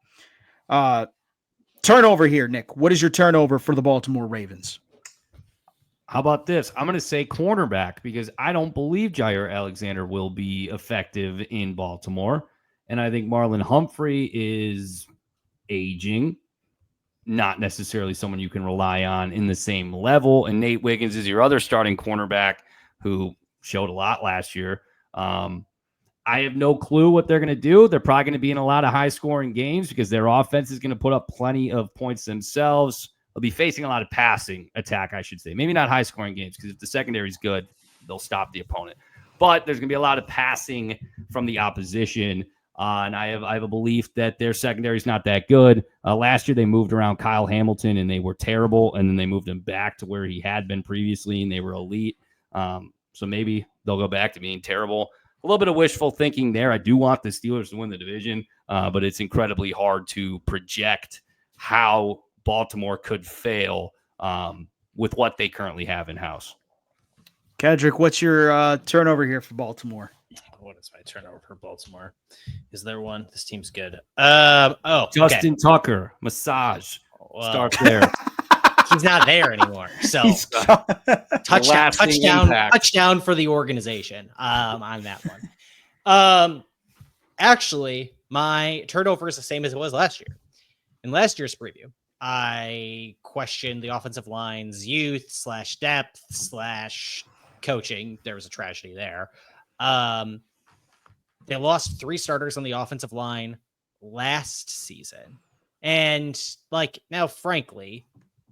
A: turnover here, Nick. What is your turnover for the Baltimore Ravens?
D: How about this? I'm going to say cornerback because I don't believe Jair Alexander will be effective in Baltimore. And I think Marlon Humphrey is aging, not necessarily someone you can rely on in the same level. And Nate Wiggins is your other starting cornerback who showed a lot last year. I have no clue what they're going to do. They're probably going to be in a lot of high-scoring games because their offense is going to put up plenty of points themselves. They'll be facing a lot of passing attack, I should say. Maybe not high-scoring games because if the secondary is good, they'll stop the opponent. But there's going to be a lot of passing from the opposition. And I have a belief that their secondary is not that good. Last year, they moved around Kyle Hamilton, and they were terrible. And then they moved him back to where he had been previously, and they were elite. So maybe they'll go back to being terrible. A little bit of wishful thinking there. I do want the Steelers to win the division, but it's incredibly hard to project how Baltimore could fail with what they currently have in-house.
A: Kedrick, what's your turnover here for Baltimore?
C: What is my turnover for Baltimore? Is there one? This team's good.
D: Justin Tucker, massage. Start there.
C: He's not there anymore. So touchdown for the organization on that one. Actually, my turnover is the same as it was last year. In last year's preview, I questioned the offensive line's youth / depth / coaching. There was a tragedy there. They lost 3 starters on the offensive line last season. And now, frankly,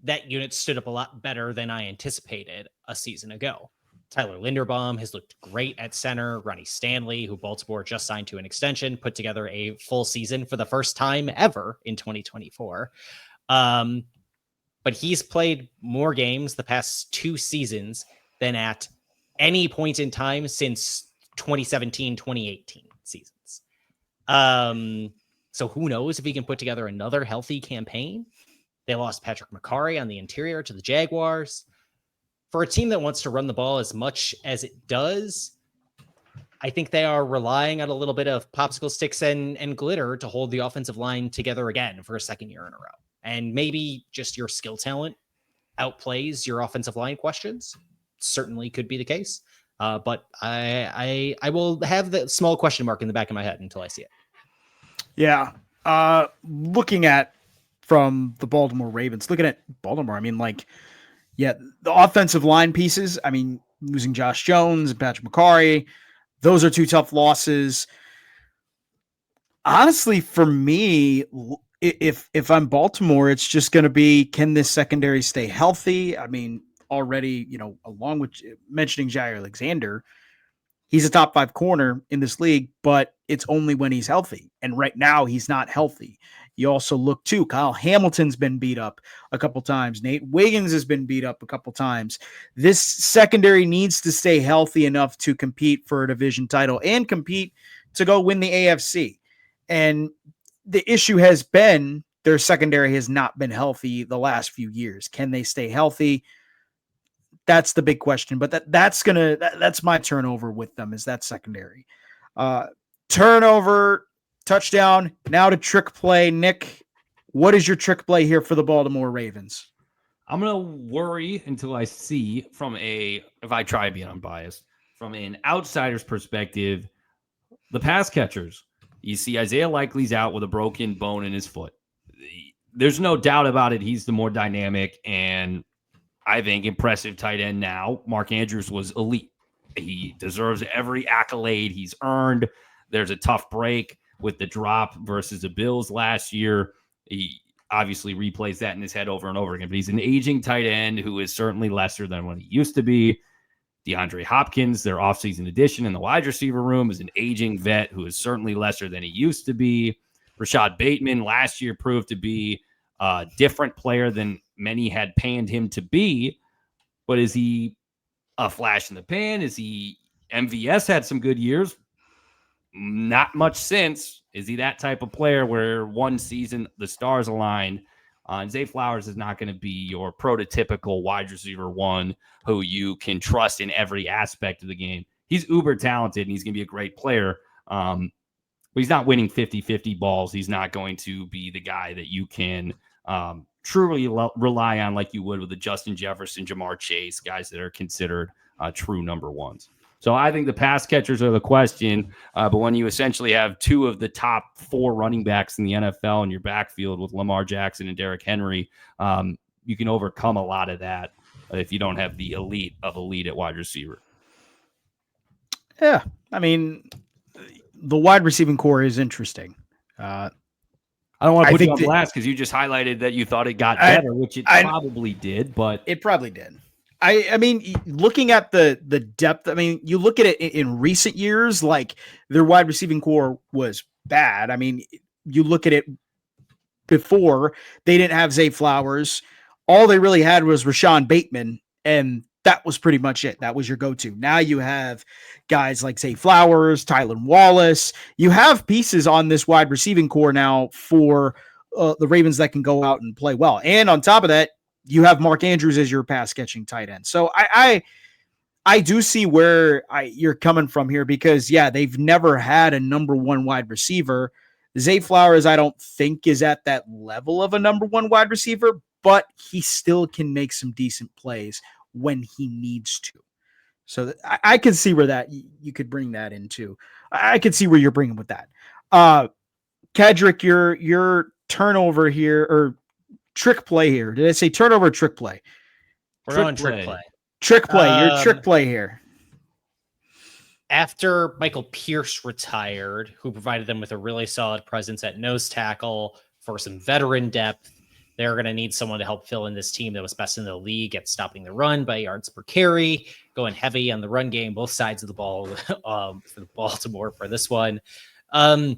C: that unit stood up a lot better than I anticipated a season ago. Tyler Linderbaum has looked great at center. Ronnie Stanley, who Baltimore just signed to an extension, put together a full season for the first time ever in 2024. But he's played more games the past 2 seasons than at any point in time since 2017, 2018 seasons. So who knows if he can put together another healthy campaign? They lost Patrick McCarry on the interior to the Jaguars. For a team that wants to run the ball as much as it does, I think they are relying on a little bit of popsicle sticks and glitter to hold the offensive line together again for a second year in a row. And maybe just your skill talent outplays your offensive line questions. Certainly could be the case. But I will have the small question mark in the back of my head until I see it.
A: Yeah. Looking at from the Baltimore Ravens, looking at Baltimore, the offensive line pieces, losing Josh Jones and Patrick McCarry, those are 2 tough losses. Honestly, for me, if I'm Baltimore, it's just going to be, can this secondary stay healthy? I mean, already, along with mentioning Jair Alexander, he's a top 5 corner in this league, but it's only when he's healthy. And right now he's not healthy. You also look too, Kyle Hamilton's been beat up a couple times. Nate Wiggins has been beat up a couple times. This secondary needs to stay healthy enough to compete for a division title and compete to go win the AFC. And the issue has been their secondary has not been healthy the last few years. Can they stay healthy? That's the big question, but that's my turnover with them, is that secondary. Turnover, touchdown, now to trick play. Nick, what is your trick play here for the Baltimore Ravens?
D: I'm going to worry until I see if I try being unbiased, from an outsider's perspective, the pass catchers. You see Isaiah Likely's out with a broken bone in his foot. There's no doubt about it. He's the more dynamic and I think impressive tight end now. Mark Andrews was elite. He deserves every accolade he's earned. There's a tough break with the drop versus the Bills last year. He obviously replays that in his head over and over again, but he's an aging tight end who is certainly lesser than what he used to be. DeAndre Hopkins, their offseason addition in the wide receiver room, is an aging vet who is certainly lesser than he used to be. Rashad Bateman last year proved to be a different player than many had panned him to be, but is he a flash in the pan? Is he MVS had some good years? Not much since. Is he that type of player where one season the stars aligned? Zay Flowers is not going to be your prototypical wide receiver one who you can trust in every aspect of the game. He's uber talented and he's going to be a great player. But he's not winning 50-50 balls. He's not going to be the guy that you can truly rely on like you would with the Justin Jefferson, Jamar Chase, guys that are considered true number ones. So I think the pass catchers are the question. But when you essentially have two of the top 4 running backs in the NFL in your backfield with Lamar Jackson and Derrick Henry, you can overcome a lot of that if you don't have the elite of elite at wide receiver.
A: Yeah, I mean, the wide receiving core is interesting. I
D: don't want to put you on blast because you just highlighted that you thought it got better, which it probably did, but
A: it probably did. I mean, looking at the depth, I mean, you look at it in recent years, like their wide receiving core was bad. I mean, you look at it before, they didn't have Zay Flowers. All they really had was Rashad Bateman, and that was pretty much it. That was your go-to. Now you have guys like Zay Flowers, Tylan Wallace. You have pieces on this wide receiving core now for the Ravens that can go out and play well. And on top of that, you have Mark Andrews as your pass catching tight end. So I do see where you're coming from here because, yeah, they've never had a number 1 wide receiver. Zay Flowers, I don't think is at that level of a number 1 wide receiver, but he still can make some decent plays when he needs to. So I can see where that you could bring that into. I could see where you're bringing with that. Kedrick, your turnover here or trick play here. Did I say turnover or trick play?
C: We're on trick play.
A: Trick play. Your trick play here.
C: After Michael Pierce retired, who provided them with a really solid presence at nose tackle for some veteran depth, they're going to need someone to help fill in this team that was best in the league at stopping the run by yards per carry, going heavy on the run game, both sides of the ball for Baltimore for this one. I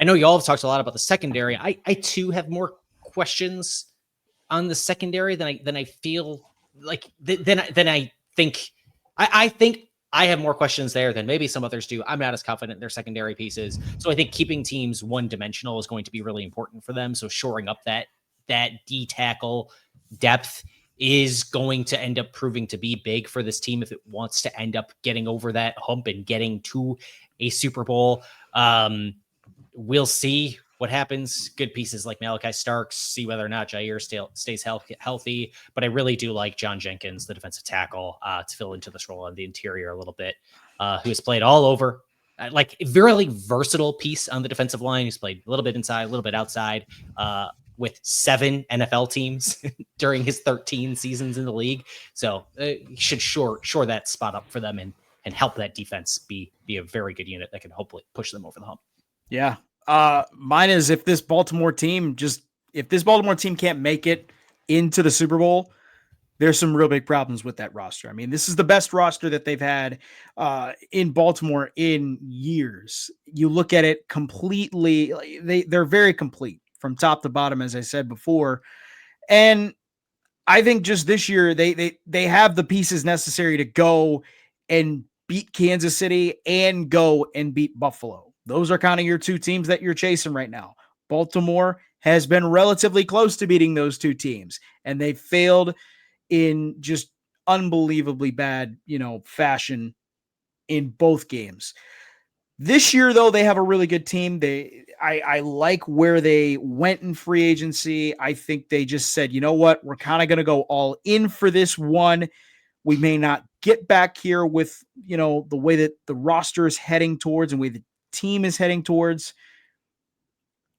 C: know you all have talked a lot about the secondary. I too have more questions on the secondary than I feel like than I think. I think I have more questions there than maybe some others do. I'm not as confident in their secondary pieces. So I think keeping teams one-dimensional is going to be really important for them. So shoring up that D tackle depth is going to end up proving to be big for this team if it wants to end up getting over that hump and getting to a Super Bowl. We'll see what happens. Good pieces like Malachi Starks, see whether or not Jair stays healthy. But I really do like John Jenkins, the defensive tackle, to fill into this role on the interior a little bit, who has played all over. Like a very versatile piece on the defensive line. He's played a little bit inside, a little bit outside, with 7 NFL teams during his 13 seasons in the league. So he should shore that spot up for them and help that defense be a very good unit that can hopefully push them over the hump.
A: Yeah. Mine is if this Baltimore team can't make it into the Super Bowl, there's some real big problems with that roster. I mean, this is the best roster that they've had in Baltimore in years. You look at it completely, they're very complete from top to bottom, as I said before. And I think just this year they have the pieces necessary to go and beat Kansas City and go and beat Buffalo. Those are kind of your two teams that you're chasing right now. Baltimore has been relatively close to beating those two teams, and they failed in just unbelievably bad, fashion in both games. This year, though, they have a really good team. I like where they went in free agency. I think they just said, you know what, we're kind of going to go all in for this one. We may not get back here with, the way that the roster is heading towards and the way the team is heading towards.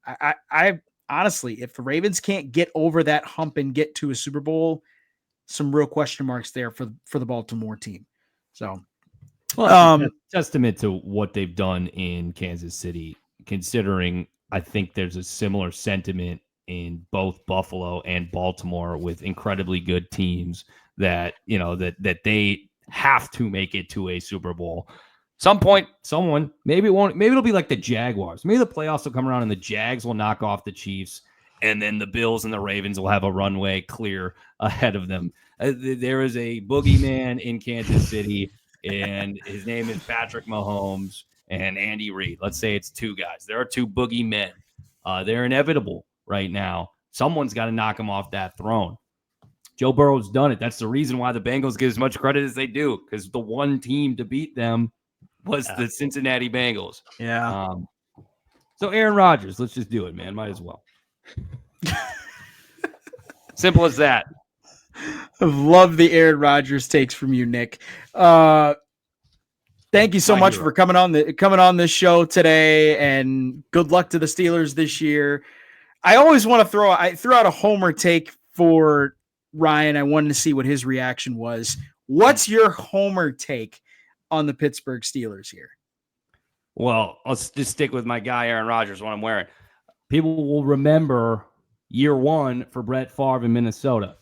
A: I honestly, if the Ravens can't get over that hump and get to a Super Bowl, some real question marks there for the Baltimore team. So,
D: well, testament to what they've done in Kansas City, considering I think there's a similar sentiment in both Buffalo and Baltimore with incredibly good teams that, that they have to make it to a Super Bowl. Some point, maybe it'll be like the Jaguars. Maybe the playoffs will come around and the Jags will knock off the Chiefs, and then the Bills and the Ravens will have a runway clear ahead of them. There is a boogeyman in Kansas City, and his name is Patrick Mahomes and Andy Reid. Let's say it's two guys. There are two boogeymen. They're inevitable right now. Someone's got to knock them off that throne. Joe Burrow's done it. That's the reason why the Bengals get as much credit as they do, because the one team to beat them was the Cincinnati Bengals.
A: Yeah.
D: So Aaron Rodgers, let's just do it, man. Might as well. Simple as that.
A: I love the Aaron Rodgers takes from you, Nick. Thank you so much for coming on this show today, and good luck to the Steelers this year. I always want to I threw out a homer take for Ryan. I wanted to see what his reaction was. What's your homer take on the Pittsburgh Steelers here?
D: Well, I'll just stick with my guy, Aaron Rodgers, what I'm wearing. People will remember year one for Brett Favre in Minnesota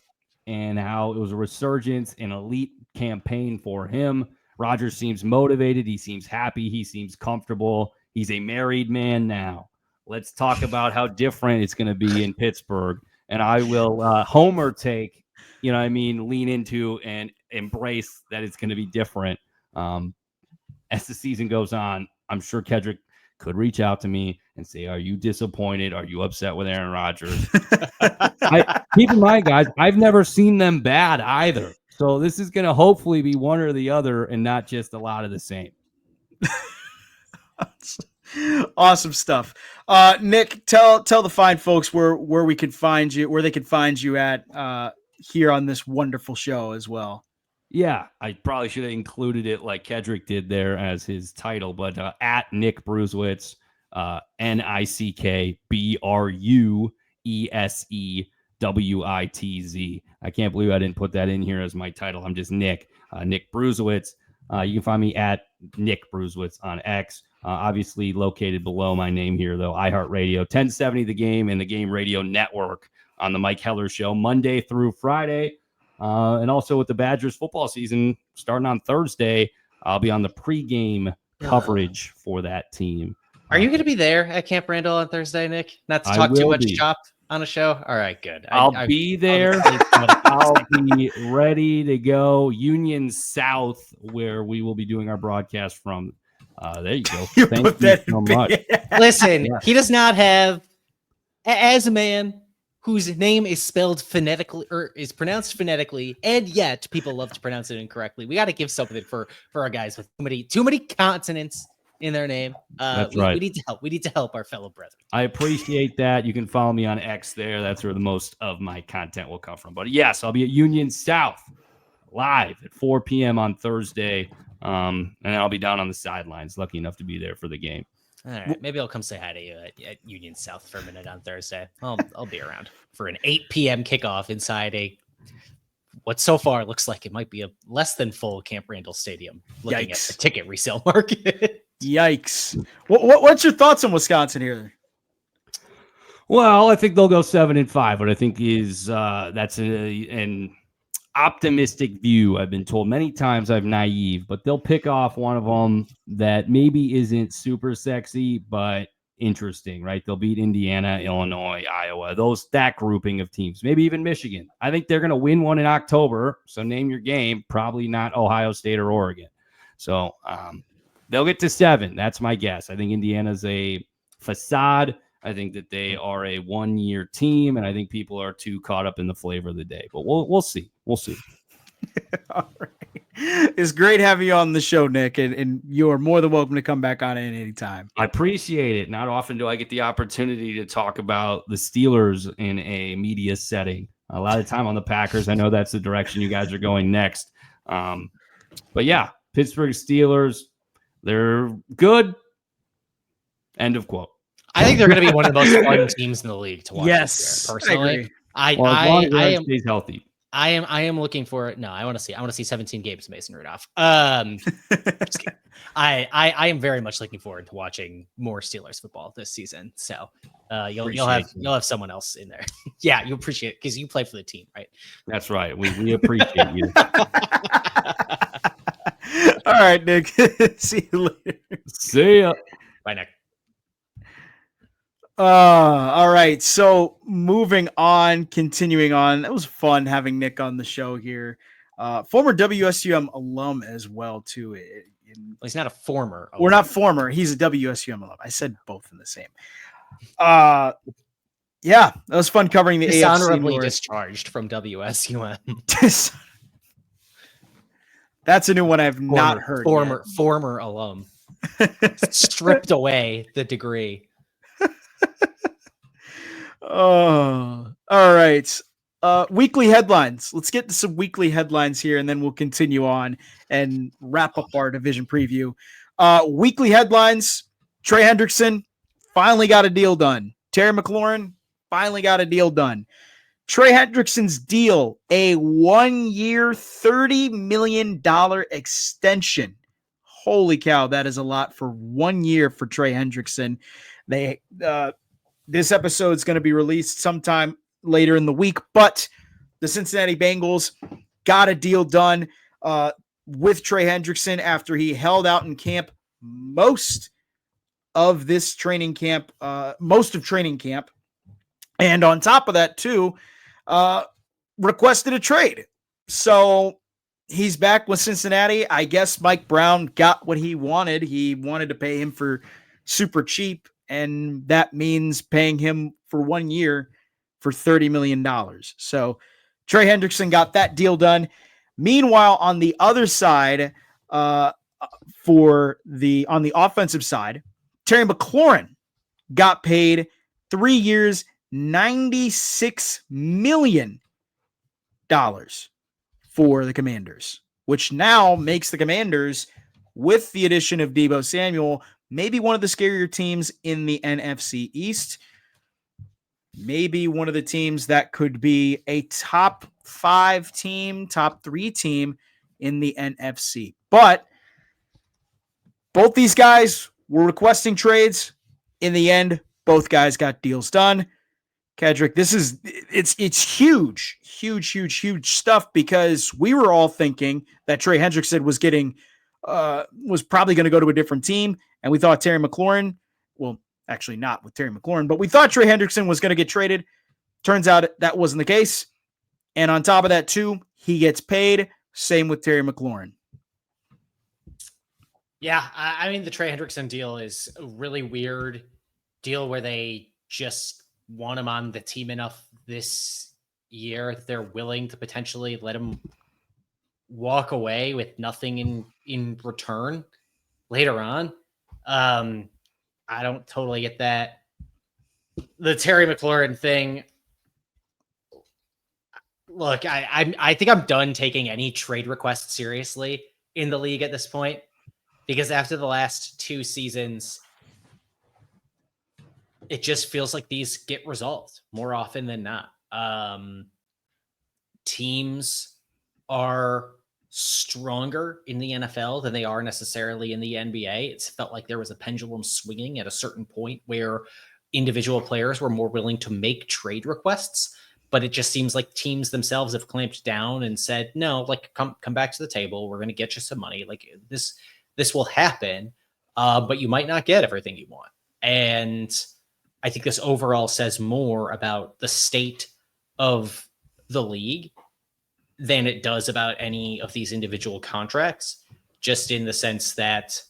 D: and how it was a resurgence, an elite campaign for him. Rodgers seems motivated. He seems happy. He seems comfortable. He's a married man now. Let's talk about how different it's going to be in Pittsburgh. And I will homer take, lean into and embrace that it's going to be different. As the season goes on, I'm sure Kedrick could reach out to me and say, are you disappointed? Are you upset with Aaron Rodgers? Keep in mind, guys, I've never seen them bad either. So this is going to hopefully be one or the other and not just a lot of the same.
A: Awesome stuff. Nick, tell the fine folks where we can find you, where they can find you at here on this wonderful show as well.
D: Yeah, I probably should have included it like Kedrick did there as his title, but at Nick Brusewitz, NickBruesewitz. I can't believe I didn't put that in here as my title. I'm just Nick Brusewitz. You can find me at Nick Brusewitz on X. Obviously located below my name here, though, iHeartRadio, 1070 The Game and the Game Radio Network on the Mike Heller Show, Monday through Friday. And also with the Badgers football season starting on Thursday, I'll be on the pregame coverage for that team.
C: Are you going to be there at Camp Randall on Thursday, Nick? Not to talk too much shop on a show? All right, good.
D: I'll be there. I'll be ready to go. Union South, where we will be doing our broadcast from. There you go. Thank you so much.
C: Listen, he does not have, as a man whose name is spelled phonetically or is pronounced phonetically, and yet people love to pronounce it incorrectly. We got to give something for our guys with too many consonants in their name.
D: That's right.
C: We need to help. We need to help our fellow brethren.
D: I appreciate that. You can follow me on X there. That's where the most of my content will come from. But yes, I'll be at Union South live at 4 p.m. on Thursday. And I'll be down on the sidelines. Lucky enough to be there for the game.
C: All right, maybe I'll come say hi to you at Union South for a minute on Thursday. I'll be around for an 8 p.m. kickoff inside what so far looks like it might be a less than full Camp Randall Stadium. Looking at the ticket resale market.
A: Yikes. What's your thoughts on Wisconsin here?
D: Well, I think they'll go 7-5, but I think that's an optimistic view. I've been told many times I'm naive, but they'll pick off one of them that maybe isn't super sexy, but interesting, right? They'll beat Indiana, Illinois, Iowa, that grouping of teams, maybe even Michigan. I think they're going to win one in October. So name your game, probably not Ohio State or Oregon. So they'll get to 7. That's my guess. I think Indiana's a facade. I think that they are a one-year team, and I think people are too caught up in the flavor of the day. But we'll see. We'll see.
A: All right. It's great having you on the show, Nick, and you are more than welcome to come back on at any time.
D: I appreciate it. Not often do I get the opportunity to talk about the Steelers in a media setting. A lot of time on the Packers. I know that's the direction you guys are going next. But yeah, Pittsburgh Steelers, they're good. End of quote.
C: I think they're going to be one of the most fun teams in the league to watch.
A: Yes,
C: personally,
D: as long as Aaron stays healthy.
C: I am looking for it. No, I want to see 17 games, Mason Rudolph. I am very much looking forward to watching more Steelers football this season. So you'll have someone else in there. Yeah, you appreciate it because you play for the team, right?
D: That's right. We appreciate you.
A: All right, Nick. See you later.
D: See ya.
C: Bye, Nick.
A: All right. So moving on, continuing on. That was fun having Nick on the show here. Former WSUM alum as well, too.
C: He's not a former.
A: We're not former. He's a WSUM alum. I said both in the same. Yeah, that was fun covering the
C: dishonorably
A: AFC North.
C: Discharged from WSUM.
A: That's a new one I've not heard.
C: Former alum. Stripped away the degree.
A: Oh, all right. Weekly headlines. Let's get to some weekly headlines here, and then we'll continue on and wrap up our division preview. Weekly headlines. Trey Hendrickson finally got a deal done. Terry McLaurin finally got a deal done. Trey Hendrickson's deal, a 1-year, $30 million extension. Holy cow, that is a lot for 1 year for Trey Hendrickson. This episode is going to be released sometime later in the week, but the Cincinnati Bengals got a deal done with Trey Hendrickson after he held out in camp most of training camp. And on top of that, too, requested a trade. So he's back with Cincinnati. I guess Mike Brown got what he wanted. He wanted to pay him for super cheap, and that means paying him for 1 year for $30 million. So Trey Hendrickson got that deal done. Meanwhile, on the other side, on the offensive side, Terry McLaurin got paid 3 years, $96 million for the Commanders, which now makes the Commanders, with the addition of Deebo Samuel, maybe one of the scarier teams in the NFC East. Maybe one of the teams that could be a top 5 team, top 3 team in the NFC. But both these guys were requesting trades. In the end, both guys got deals done. Kedrick, it's huge stuff, because we were all thinking that Trey Hendrickson was probably going to go to a different team. And we thought Terry McLaurin, well, actually not with Terry McLaurin, but we thought Trey Hendrickson was going to get traded. Turns out that wasn't the case. And on top of that, too, he gets paid. Same with Terry McLaurin.
C: Yeah, I mean, the Trey Hendrickson deal is a really weird deal where they just want him on the team enough this year that they're willing to potentially let him walk away with nothing in return later on. I don't totally get that. The Terry McLaurin thing. Look, I think I'm done taking any trade requests seriously in the league at this point, because after the last 2 seasons, it just feels like these get resolved more often than not. Teams are stronger in the NFL than they are necessarily in the NBA. It's felt like there was a pendulum swinging at a certain point where individual players were more willing to make trade requests, but it just seems like teams themselves have clamped down and said, no, like come back to the table. We're going to get you some money. Like this will happen, but you might not get everything you want. And I think this overall says more about the state of the league than it does about any of these individual contracts, just in the sense that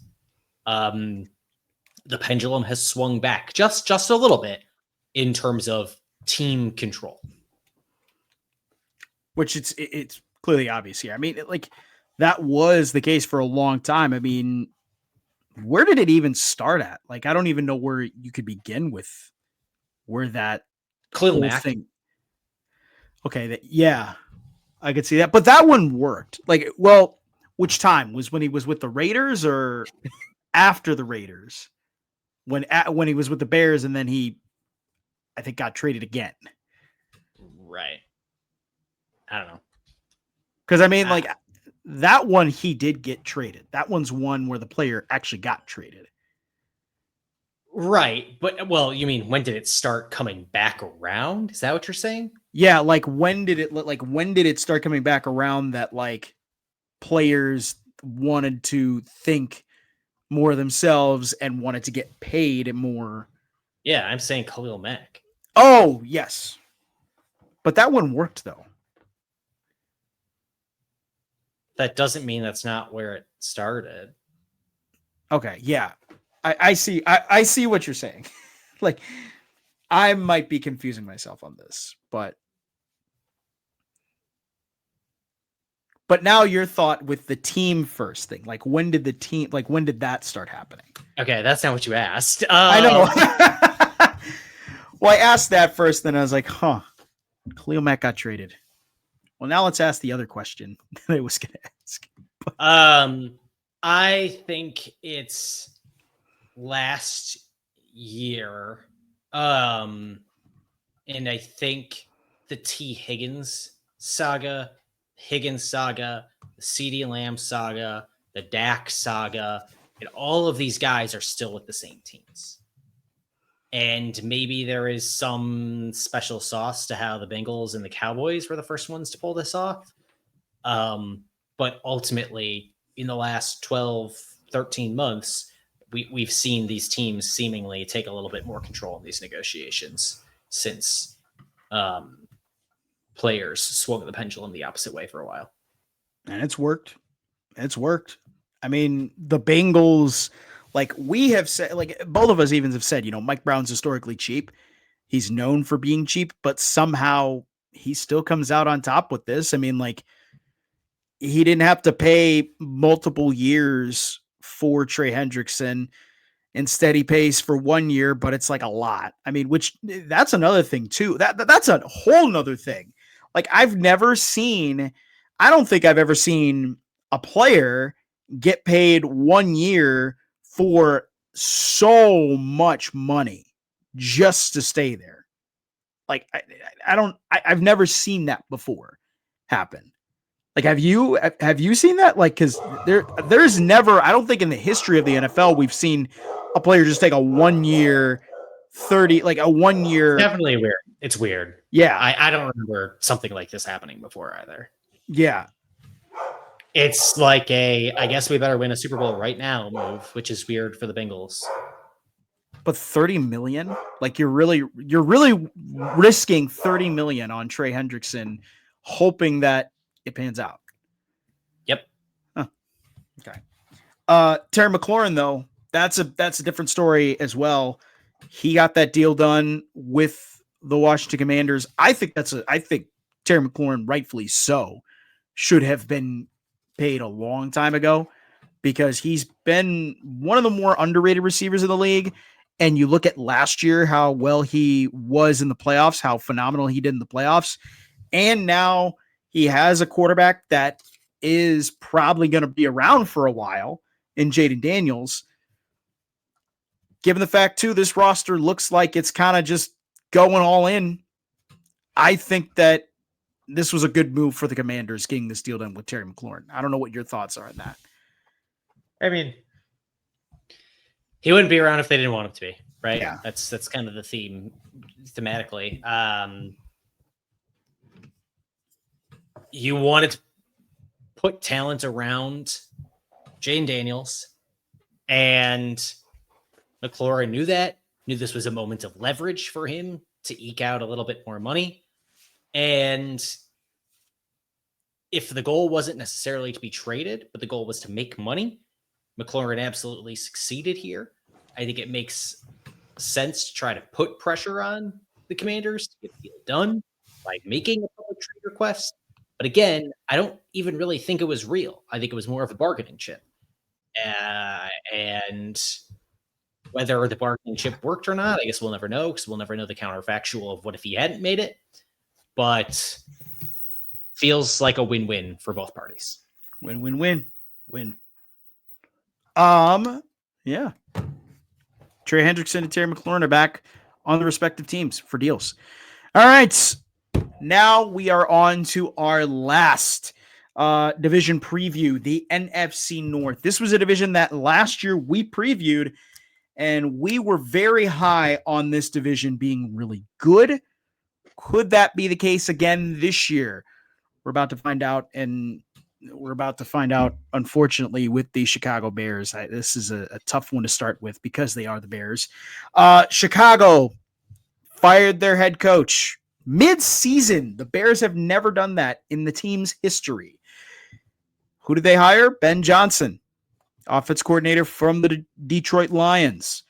C: the pendulum has swung back just a little bit in terms of team control.
A: Which it's clearly obvious here. I mean, that was the case for a long time. I mean, where did it even start at? Like, I don't even know where you could begin with where that
C: Khalil
A: whole
C: Mack.
A: thing. Okay, yeah, I could see that, but that one worked. Like, well, which time was when he was with the Raiders or after the Raiders? When he was with the Bears and then he, I think, got traded again.
C: Right. I don't know.
A: Because I mean, like that one, he did get traded. That one's one where the player actually got traded.
C: Right. But, well, you mean, when did it start coming back around? Is that what you're saying?
A: Yeah. Like when did it start coming back around that like players wanted to think more of themselves and wanted to get paid more?
C: Yeah, I'm saying Khalil Mack.
A: Oh, yes. But that one worked though.
C: That doesn't mean that's not where it started.
A: Okay, yeah. I see. I see what you're saying. Like, I might be confusing myself on this, but now your thought with the team first thing, like when did that start happening?
C: Okay, that's not what you asked.
A: I know. Well, I asked that first, then I was like, Khalil Mack got traded. Well, now let's ask the other question that I was going to ask.
C: I think it's last year. And I think the T. Higgins saga, the CeeDee Lamb saga, the Dak saga, and all of these guys are still with the same teams. And maybe there is some special sauce to how the Bengals and the Cowboys were the first ones to pull this off. But ultimately, in the last 12, 13 months, we've seen these teams seemingly take a little bit more control in these negotiations since players swung the pendulum the opposite way for a while.
A: And it's worked. I mean, the Bengals, like we have said, like both of us even have said, Mike Brown's historically cheap. He's known for being cheap, but somehow he still comes out on top with this. I mean, like he didn't have to pay multiple years for Trey Hendrickson. Instead, he pays for 1 year, but it's like a lot. I mean, which that's another thing too. That's a whole nother thing. Like I don't think I've ever seen a player get paid 1 year for so much money just to stay there. Like I've never seen that before happen. Like, have you seen that? Like, cause there's never, I don't think in the history of the NFL, we've seen a player just take a 1 year, 30, like a 1 year.
C: Definitely weird. It's weird.
A: Yeah.
C: I don't remember something like this happening before either.
A: Yeah.
C: It's like I guess we better win a Super Bowl right now move, which is weird for the Bengals.
A: But 30 million, like you're really risking 30 million on Trey Hendrickson, hoping that it pans out.
C: Yep.
A: Huh. Okay. Terry McLaurin though, that's a different story as well. He got that deal done with the Washington Commanders. I think Terry McLaurin, rightfully so, should have been paid a long time ago because he's been one of the more underrated receivers in the league. And you look at last year, how well he was in the playoffs, how phenomenal he did in the playoffs. And now he has a quarterback that is probably going to be around for a while in Jaden Daniels. Given the fact, too, this roster looks like it's kind of just going all in. I think that this was a good move for the Commanders getting this deal done with Terry McLaurin. I don't know what your thoughts are on that.
C: I mean, he wouldn't be around if they didn't want him to be, right?
A: Yeah.
C: That's kind of the theme thematically. You wanted to put talent around Jane Daniels, and McLaurin knew this was a moment of leverage for him to eke out a little bit more money. And if the goal wasn't necessarily to be traded, but the goal was to make money, McLaurin absolutely succeeded here. I think it makes sense to try to put pressure on the Commanders to get the deal done by making a public trade request. But again, I don't even really think it was real. I think it was more of a bargaining chip. And whether the bargaining chip worked or not, I guess we'll never know, because we'll never know the counterfactual of what if he hadn't made it. But feels like a win-win for both parties.
A: Win. Yeah. Trey Hendrickson and Terry McLaurin are back on the respective teams for deals. All right. Now we are on to our last division preview, the NFC North. This was a division that last year we previewed, and we were very high on this division being really good. Could that be the case again this year? We're about to find out, and we're about to find out, unfortunately, with the Chicago Bears. This is a tough one to start with because they are the Bears. Chicago fired their head coach mid-season. The Bears have never done that in the team's history. Who did they hire? Ben Johnson, offense coordinator from the Detroit Lions.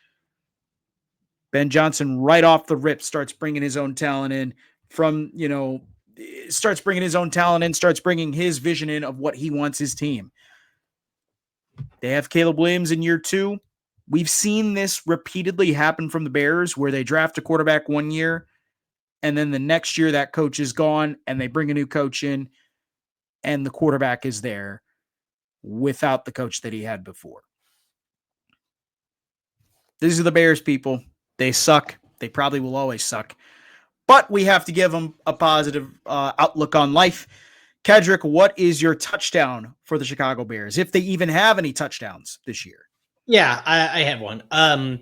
A: Ben Johnson, right off the rip, starts bringing his own talent in starts bringing his vision in of what he wants his team. They have Caleb Williams in year 2. We've seen this repeatedly happen from the Bears, where they draft a quarterback one year, and then the next year that coach is gone, and they bring a new coach in, and the quarterback is there without the coach that he had before. These are the Bears, people. They suck. They probably will always suck. But we have to give them a positive outlook on life. Kedrick, what is your touchdown for the Chicago Bears, if they even have any touchdowns this year?
C: Yeah, I have one. Well,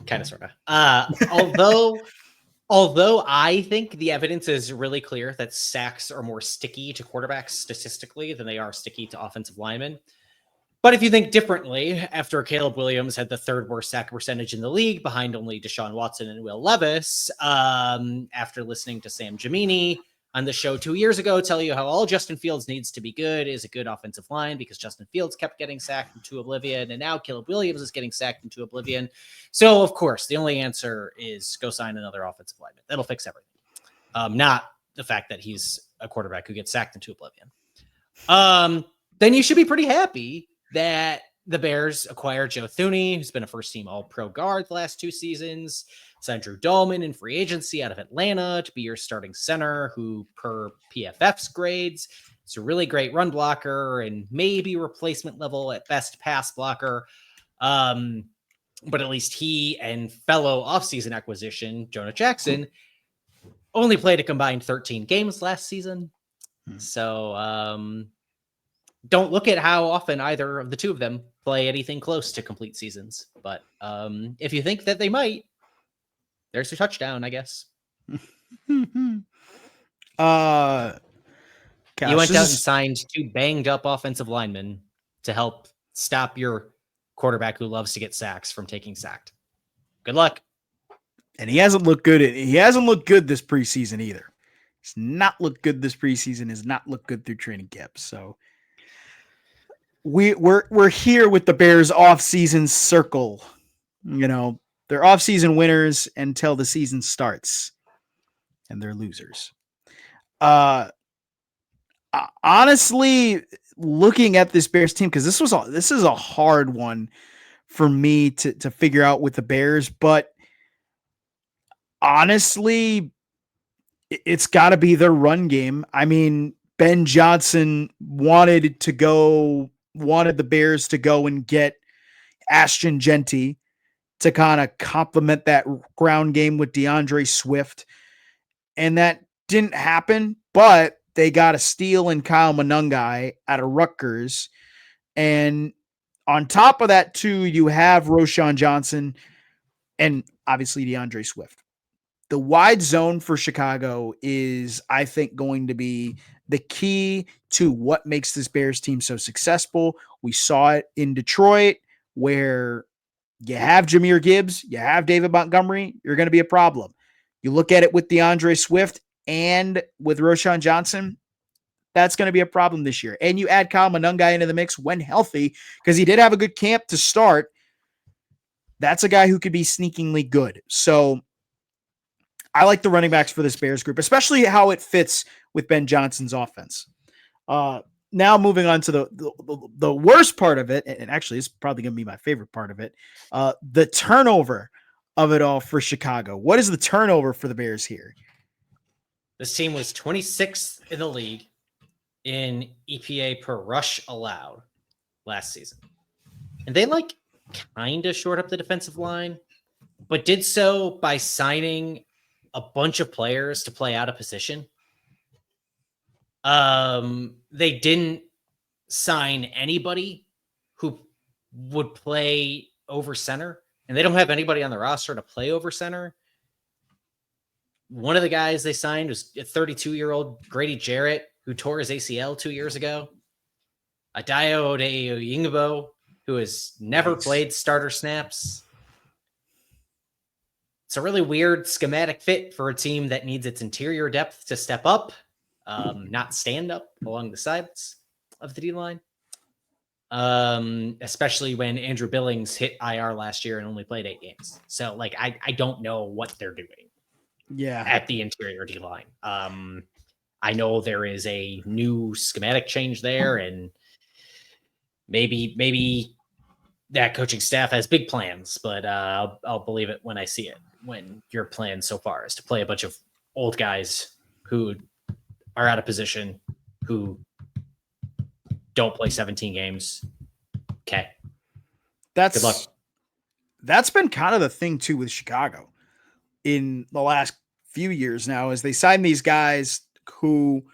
C: kind of, sort of. Although I think the evidence is really clear that sacks are more sticky to quarterbacks statistically than they are sticky to offensive linemen. But if you think differently, after Caleb Williams had the 3rd worst sack percentage in the league, behind only Deshaun Watson and Will Levis, after listening to Sam Gemini on the show 2 years ago tell you how all Justin Fields needs to be good is a good offensive line because Justin Fields kept getting sacked into oblivion, and now Caleb Williams is getting sacked into oblivion. So, of course, the only answer is go sign another offensive lineman. That'll fix everything. Not the fact that he's a quarterback who gets sacked into oblivion. Then you should be pretty happy that the Bears acquired Joe Thuney, who's been a first-team All-Pro guard the last 2 seasons, signed Drew Dahlman in free agency out of Atlanta to be your starting center, who, per PFF's grades, is a really great run blocker and maybe replacement level at best pass blocker. But at least he and fellow offseason acquisition, Jonah Jackson, only played a combined 13 games last season. So, don't look at how often either of the two of them play anything close to complete seasons. But if you think that they might, there's your touchdown, I guess.
A: Gosh,
C: you went out and signed 2 banged up offensive linemen to help stop your quarterback who loves to get sacks from taking sacked. Good luck.
A: And he hasn't looked good. He hasn't looked good this preseason either. He's not looked good this preseason. Has not looked good through training camp. So we're here with the Bears offseason circle. You know, they're offseason winners until the season starts, and they're losers. Honestly, looking at this Bears team, because this is a hard one for me to figure out with the Bears, but honestly, it's got to be their run game. I mean, Ben Johnson wanted the Bears to go and get Ashton Genty to kind of complement that ground game with DeAndre Swift. And that didn't happen, but they got a steal in Kyle Monungai out of Rutgers. And on top of that, too, you have Roshan Johnson and obviously DeAndre Swift. The wide zone for Chicago is, I think, going to be the key to what makes this Bears team so successful. We saw it in Detroit where you have Jahmyr Gibbs, you have David Montgomery, you're going to be a problem. You look at it with DeAndre Swift and with Roshan Johnson, that's going to be a problem this year. And you add Kyle Monungai into the mix when healthy, because he did have a good camp to start. That's a guy who could be sneakingly good. So I like the running backs for this Bears group, especially how it fits with Ben Johnson's offense. Now moving on to the worst part of it, and actually it's probably going to be my favorite part of it, the turnover of it all for Chicago. What is the turnover for the Bears here?
C: This team was 26th in the league in EPA per rush allowed last season. And they kind of shored up the defensive line, but did so by signing a bunch of players to play out of position. They didn't sign anybody who would play over center, and they don't have anybody on the roster to play over center. One of the guys they signed was a 32-year-old Grady Jarrett, who tore his ACL 2 years ago. Adayo Oyingbo, who has never played starter snaps. It's a really weird schematic fit for a team that needs its interior depth to step up, not stand up along the sides of the D-line. Especially when Andrew Billings hit IR last year and only played 8 games. So, I don't know what they're doing.
A: Yeah,
C: At the interior D-line. I know there is a new schematic change there, and maybe that coaching staff has big plans, but I'll believe it when I see it. When your plan so far is to play a bunch of old guys who are out of position, who don't play 17 games. Okay. Good luck.
A: That's been kind of the thing too with Chicago in the last few years now, is they sign these guys who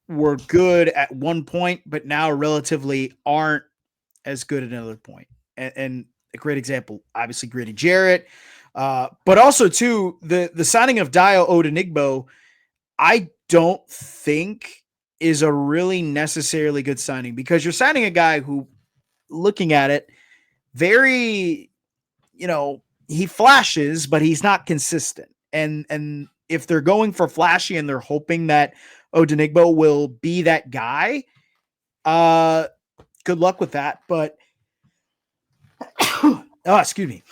A: were good at one point, but now relatively aren't as good at another point. And a great example, obviously Grady Jarrett, but also too the signing of Dio Odenigbo, I don't think is a really necessarily good signing, because you're signing a guy who, looking at it, very, he flashes, but he's not consistent. And if they're going for flashy and they're hoping that Odenigbo will be that guy, good luck with that. But excuse me.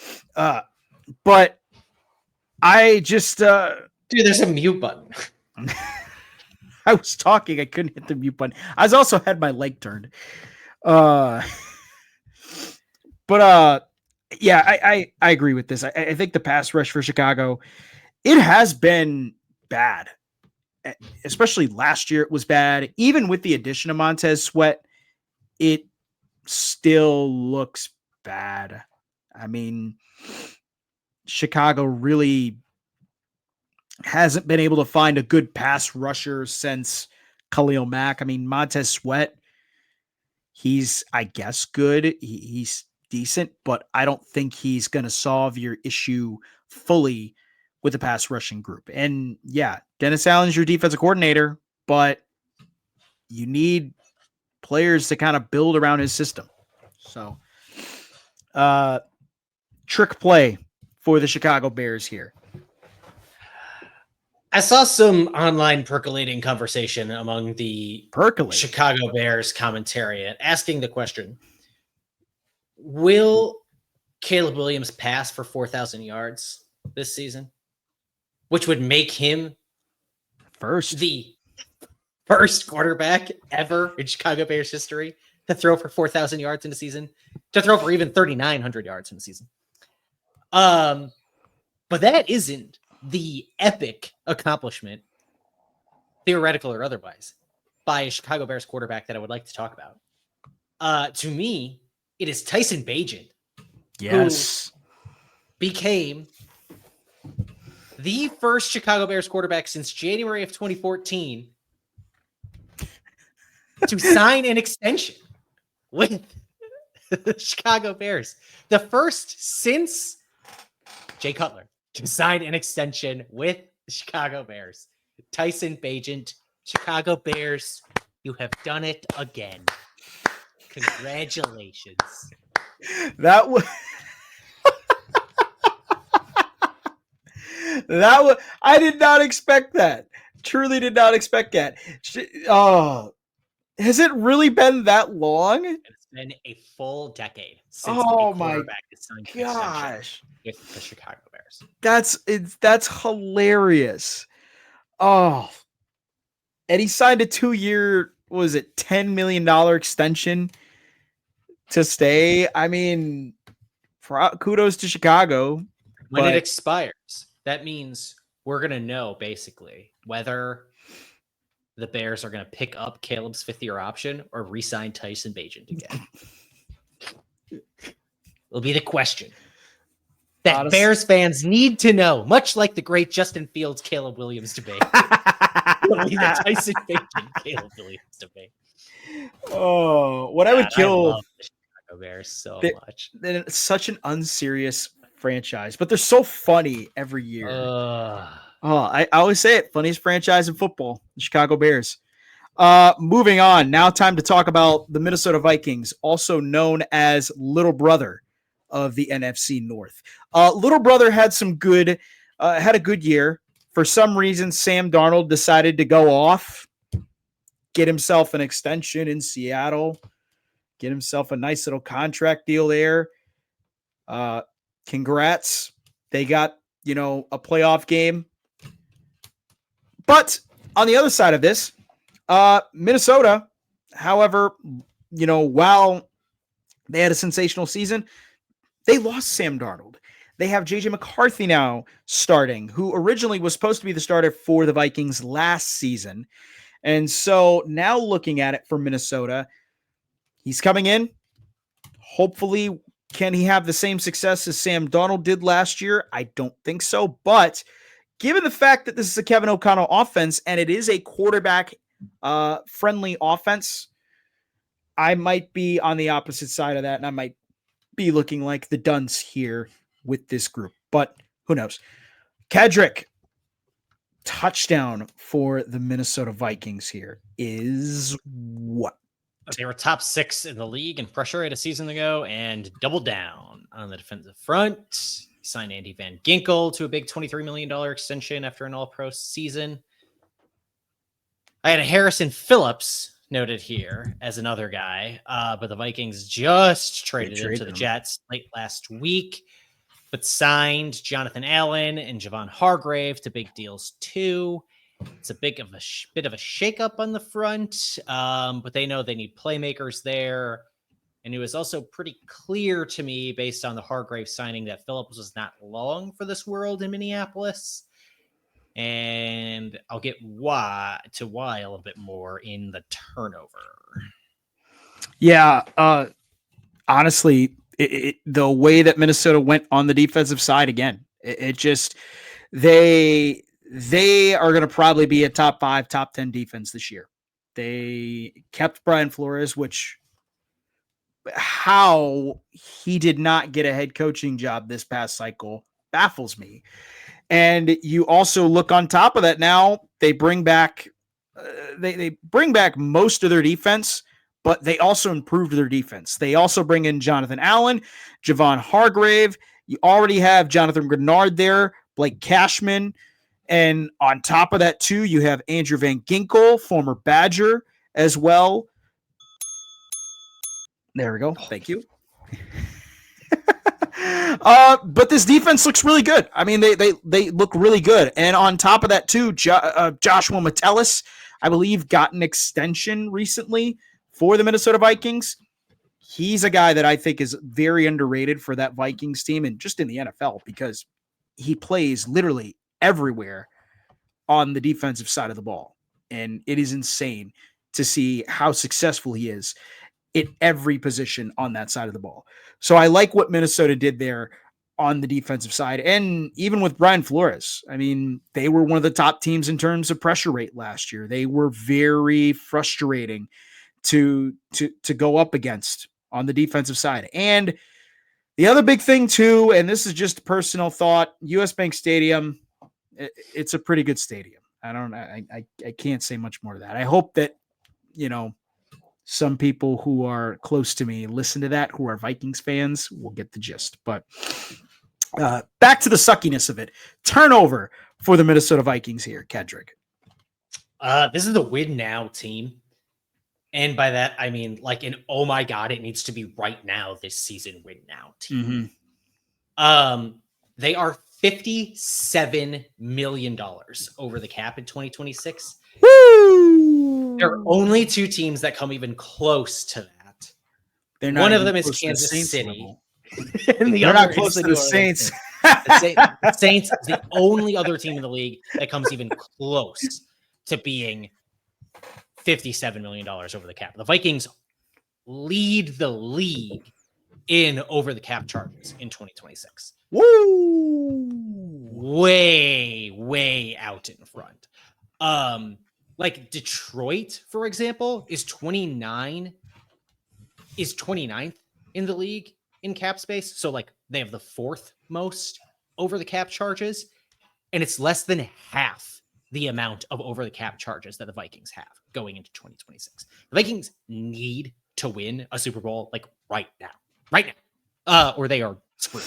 A: But I just
C: Dude, there's a mute button.
A: I was talking, I couldn't hit the mute button. I was also had my leg turned. Yeah, I agree with this. I think the pass rush for Chicago, it has been bad. Especially last year, it was bad. Even with the addition of Montez Sweat, it still looks bad. I mean, Chicago really hasn't been able to find a good pass rusher since Khalil Mack. I mean, Montez Sweat, he's, I guess, good. He's decent, but I don't think he's going to solve your issue fully with the pass rushing group. And yeah, Dennis Allen's your defensive coordinator, but you need players to kind of build around his system. So, trick play for the Chicago Bears here.
C: I saw some online percolating conversation among the Chicago Bears commentariat asking the question, will Caleb Williams pass for 4,000 yards this season? Which would make him the first quarterback ever in Chicago Bears history to throw for 4,000 yards in a season, to throw for even 3,900 yards in a season. But that isn't the epic accomplishment, theoretical or otherwise, by a Chicago Bears quarterback that I would like to talk about. To me, it is Tyson Bagent,
A: yes,
C: who became the first Chicago Bears quarterback since January of 2014 to sign an extension with the Chicago Bears. The first since Jay Cutler to sign an extension with the Chicago Bears. Tyson Bagent, Chicago Bears, you have done it again. Congratulations.
A: That was I did not expect that. Truly did not expect that. Oh, has it really been that long?
C: It's been a full decade since
A: Oh
C: a
A: my
C: quarterback has signed an extension
A: gosh.
C: with the Chicago Bears.
A: That's hilarious. Oh. And he signed a 2-year, was it $10 million extension to stay? I mean, kudos to Chicago.
C: When it expires, that means we're going to know basically whether the Bears are going to pick up Caleb's 5th-year option or re-sign Tyson Bagent again. It'll be the question that
A: Honestly,
C: Bears fans need to know, much like the great Justin Fields, Caleb Williams debate. It'll be the Tyson Bagent, Caleb Williams debate.
A: Oh, what I would kill.
C: I love the Chicago Bears so much.
A: It's such an unserious franchise, but they're so funny every year. I always say it, funniest franchise in football, the Chicago Bears. Moving on, now time to talk about the Minnesota Vikings, also known as little brother of the NFC North. Little brother had a good year. For some reason, Sam Darnold decided to go off, get himself an extension in Seattle, get himself a nice little contract deal there. Congrats. They got, a playoff game. But on the other side of this, Minnesota, however, while they had a sensational season, they lost Sam Darnold. They have J.J. McCarthy now starting, who originally was supposed to be the starter for the Vikings last season. And so now looking at it for Minnesota, he's coming in. Hopefully, can he have the same success as Sam Darnold did last year? I don't think so. But given the fact that this is a Kevin O'Connell offense and it is a quarterback-friendly offense, I might be on the opposite side of that, and I might be looking like the dunce here with this group. But who knows? Kedrick, touchdown for the Minnesota Vikings here is what?
C: They were top 6 in the league in pressure rate a season ago and doubled down on the defensive front. Signed Andy Van Ginkel to a big $23 million extension after an all-pro season. I had a Harrison Phillips noted here as another guy, but the Vikings just traded him to the Jets late last week, but signed Jonathan Allen and Javon Hargrave to big deals too. It's a bit of a shakeup on the front, but they know they need playmakers there. And it was also pretty clear to me, based on the Hargrave signing, that Phillips was not long for this world in Minneapolis. And I'll get why a little bit more in the turnover.
A: Yeah, honestly, the way that Minnesota went on the defensive side again, they are going to probably be a top 5, top 10 defense this year. They kept Brian Flores, which how he did not get a head coaching job this past cycle baffles me. And you also look on top of that now, they bring back they bring back most of their defense, but they also improved their defense. They also bring in Jonathan Allen, Javon Hargrave. You already have Jonathan Grenard there, Blake Cashman. And on top of that, too, you have Andrew Van Ginkel, former Badger, as well. There we go. Thank you. But this defense looks really good. I mean, they look really good. And on top of that, too, Joshua Metellus, I believe, got an extension recently for the Minnesota Vikings. He's a guy that I think is very underrated for that Vikings team and just in the NFL because he plays literally everywhere on the defensive side of the ball. And it is insane to see how successful he is in every position on that side of the ball. So I like what Minnesota did there. on the defensive side. And even with Brian Flores, I mean, they were one of the top teams in terms of pressure rate last year. They were very frustrating to go up against on the defensive side. And the other big thing too, and this is just a personal thought, US Bank Stadium, it's a pretty good stadium. I can't say much more to that. I hope that, some people who are close to me listen to that, who are Vikings fans, will get the gist. But back to the suckiness of it. Turnover for the Minnesota Vikings here, Kedrick.
C: This is the win now team. And by that, I mean, like oh my God, it needs to be right now this season win now team.
A: Mm-hmm.
C: They are $57 million over the cap in 2026.
A: Woo!
C: There are only two teams that come even close to that.
A: They're not
C: One of
A: even
C: them is
A: close to the
C: Kansas
A: Saints
C: City.
A: level.
C: And the
A: They're
C: other
A: not close
C: is
A: to
C: New
A: the
C: Orleans
A: Saints.
C: The Saints is the only other team in the league that comes even close to being $57 million over the cap. The Vikings lead the league in over the cap charges in 2026.
A: Woo!
C: Way out in front. Like Detroit, for example, is 29th in the league in cap space. So like they have the fourth most over the cap charges, and it's less than half the amount of over the cap charges that the Vikings have going into 2026. The Vikings need to win a Super Bowl like right now, or they are screwed.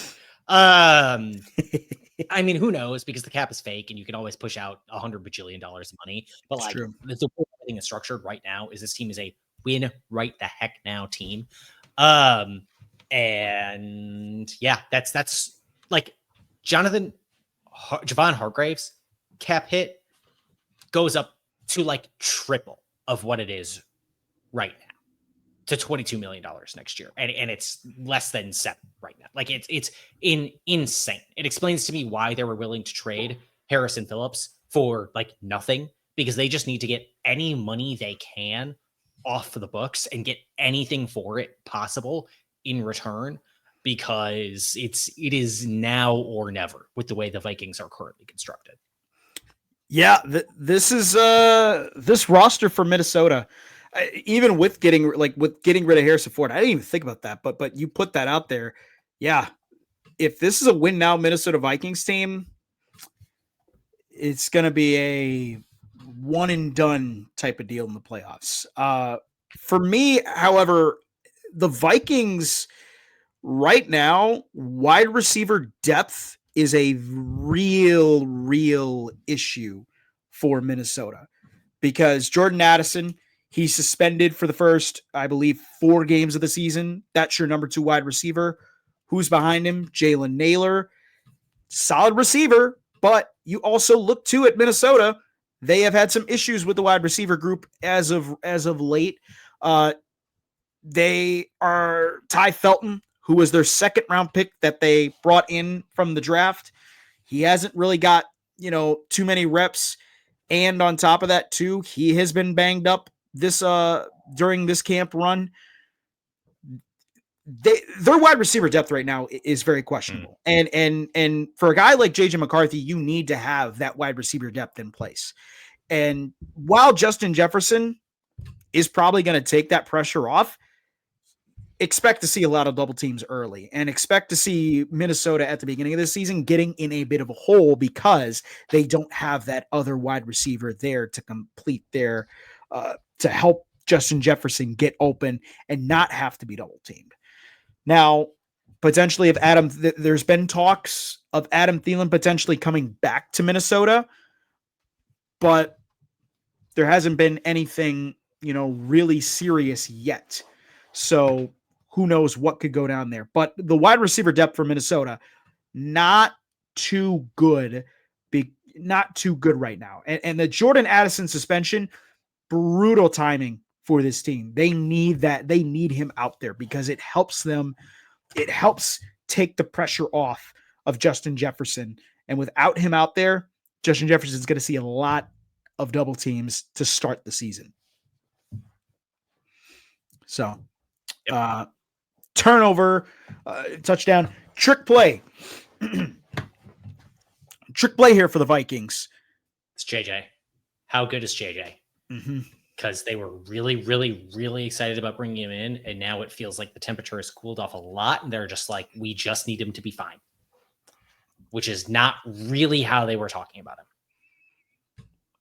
C: I mean, who knows? Because the cap is fake, and you can always push out $100 bajillion of money. But
A: It's
C: like
A: true.
C: the way everything is structured right now is this team is a win right the heck now team. And yeah, that's like Javon Hargrave's cap hit goes up to like triple of what it is right now, to $22 million next year. And it's less than 7 right now. Like it's insane. It explains to me why they were willing to trade Harrison Phillips for like nothing, because they just need to get any money they can off the books and get anything for it possible in return, because it is now or never with the way the Vikings are currently constructed.
A: Yeah, this is this roster for Minnesota. Even with getting rid of Harrison Ford, I didn't even think about that. But you put that out there, yeah. If this is a win now Minnesota Vikings team, it's going to be a one and done type of deal in the playoffs. For me, however, the Vikings right now, wide receiver depth is a real issue for Minnesota, because Jordan Addison, he's suspended for the first, I believe, 4 games of the season. That's your number 2 wide receiver. Who's behind him? Jalen Naylor. Solid receiver, but you also look to at Minnesota. They have had some issues with the wide receiver group as of late. They are Ty Felton, who was their 2nd round pick that they brought in from the draft. He hasn't really got, too many reps. And on top of that too, he has been banged up during this camp run. Their wide receiver depth right now is very questionable. And for a guy like JJ McCarthy, you need to have that wide receiver depth in place. And while Justin Jefferson is probably going to take that pressure off, expect to see a lot of double teams early, and expect to see Minnesota at the beginning of the season getting in a bit of a hole because they don't have that other wide receiver there to complete their, to help Justin Jefferson get open and not have to be double teamed. Now, potentially there's been talks of Adam Thielen potentially coming back to Minnesota, but there hasn't been anything, really serious yet. So who knows what could go down there. But the wide receiver depth for Minnesota, not too good right now. And the Jordan Addison suspension, brutal timing for this team. They need that. They need him out there because it helps them. It helps take the pressure off of Justin Jefferson. And without him out there, Justin Jefferson is going to see a lot of double teams to start the season. So, turnover, touchdown. Trick play. Trick play here for the Vikings.
C: It's JJ. How good is JJ?
A: Mm-hmm.
C: Because they were really, really, really excited about bringing him in. And now it feels like the temperature has cooled off a lot. And they're just like, we just need him to be fine, which is not really how they were talking about him.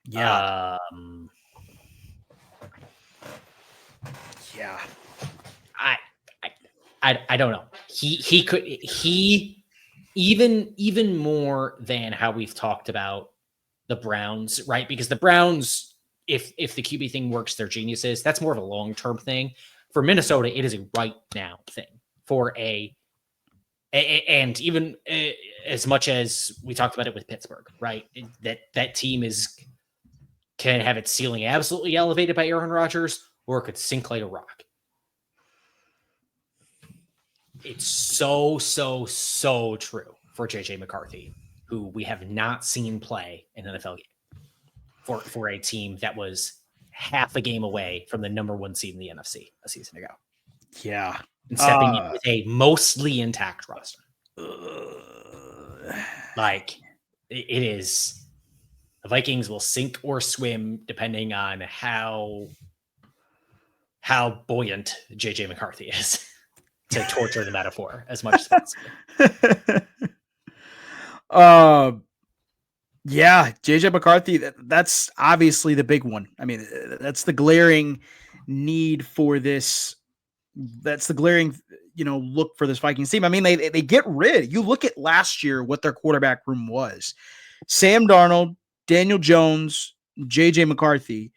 A: Yeah. Yeah.
C: I don't know. He could even more than how we've talked about the Browns, right? Because the Browns, if the QB thing works, they're geniuses. That's more of a long-term thing. For Minnesota, it is a right now thing. And even as much as we talked about it with Pittsburgh, right? That team can have its ceiling absolutely elevated by Aaron Rodgers, or it could sink like a rock. It's so true for JJ McCarthy, who we have not seen play an NFL game for a team that was half a game away from the number 1 seed in the NFC a season ago.
A: Yeah.
C: And stepping in with a mostly intact roster. Like, it is, the Vikings will sink or swim depending on how buoyant JJ McCarthy is. To torture the metaphor as much as possible.
A: Yeah, JJ McCarthy, that's obviously the big one. I mean, that's the glaring need for this. That's the glaring, look for this Vikings team. I mean, they get rid. You look at last year, what their quarterback room was. Sam Darnold, Daniel Jones, JJ McCarthy.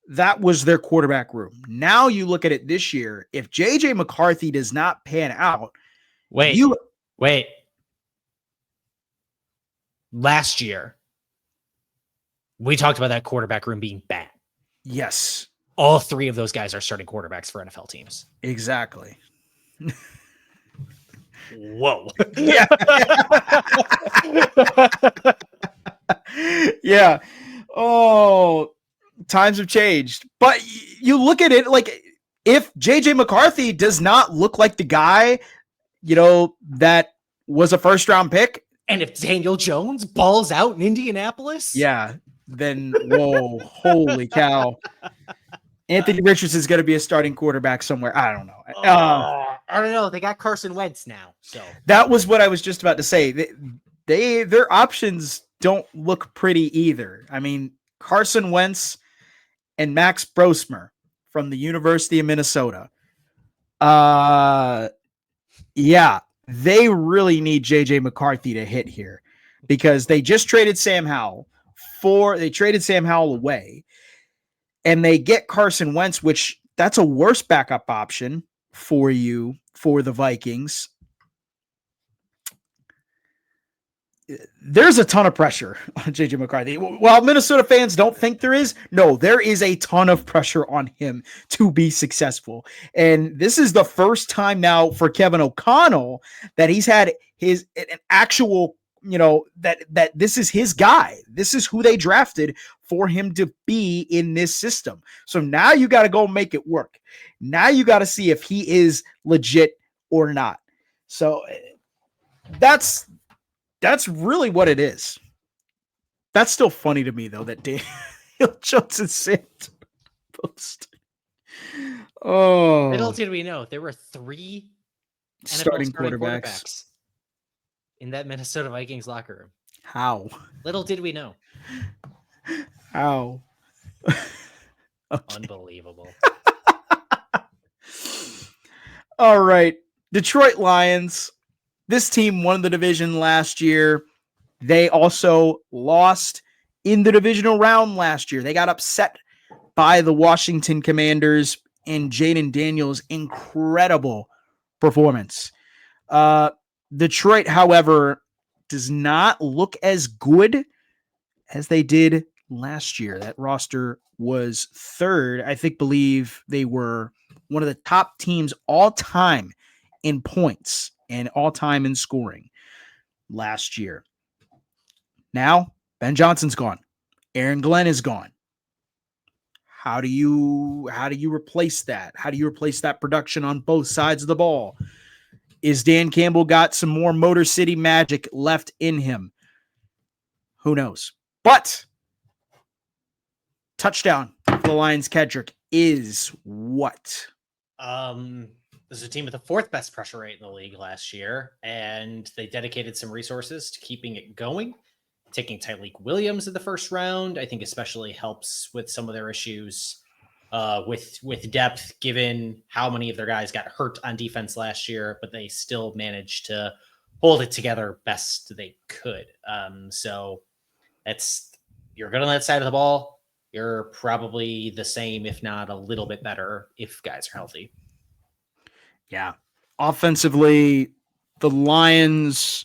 A: That was their quarterback room. Now you look at it this year. If JJ McCarthy does not pan out,
C: wait. Last year, we talked about that quarterback room being bad.
A: Yes.
C: All 3 of those guys are starting quarterbacks for NFL teams.
A: Exactly.
C: Whoa.
A: Yeah. Yeah. Oh, times have changed. But you look at it like, if JJ McCarthy does not look like the guy, that was a first round pick.
C: And if Daniel Jones balls out in Indianapolis.
A: Yeah. Then, whoa, holy cow. Anthony Richardson is going to be a starting quarterback somewhere. I don't know.
C: I don't know. They got Carson Wentz now. So
A: that was what I was just about to say. Their options don't look pretty either. I mean, Carson Wentz and Max Brosmer from the University of Minnesota. Yeah, they really need JJ McCarthy to hit here, because they just traded Sam Howell away, and they get Carson Wentz, which that's a worse backup option for you, for the Vikings. There's a ton of pressure on JJ McCarthy. While Minnesota fans don't think there is, no, there is a ton of pressure on him to be successful. And this is the first time now for Kevin O'Connell that he's had an actual, that this is his guy. This is who they drafted for him to be in this system. So now you got to go make it work. Now you got to see if he is legit or not. So that's really what it is. That's still funny to me, though, that Daniel Jones is sent post. Oh,
C: little did we know there were 3
A: starting quarterbacks
C: in that Minnesota Vikings locker room.
A: How?
C: Little did we know.
A: How?
C: Okay. Unbelievable.
A: All right. Detroit Lions. This team won the division last year. They also lost in the divisional round last year. They got upset by the Washington Commanders and Jaden Daniels' incredible performance. Detroit, however, does not look as good as they did last year. That roster was 3rd. Believe they were one of the top teams all time in points and all time in scoring last year. Now, Ben Johnson's gone. Aaron Glenn is gone. How do you replace that? How do you replace that production on both sides of the ball? Is Dan Campbell got some more Motor City magic left in him? Who knows? But touchdown for the Lions, Kedrick, is what?
C: This is a team with the fourth best pressure rate in the league last year, and they dedicated some resources to keeping it going. Taking Tyreek Williams in the first round, I think especially helps with some of their issues with depth, given how many of their guys got hurt on defense last year, but they still managed to hold it together best they could. So you're good on that side of the ball. You're probably the same, if not a little bit better, if guys are healthy.
A: Yeah. Offensively, the Lions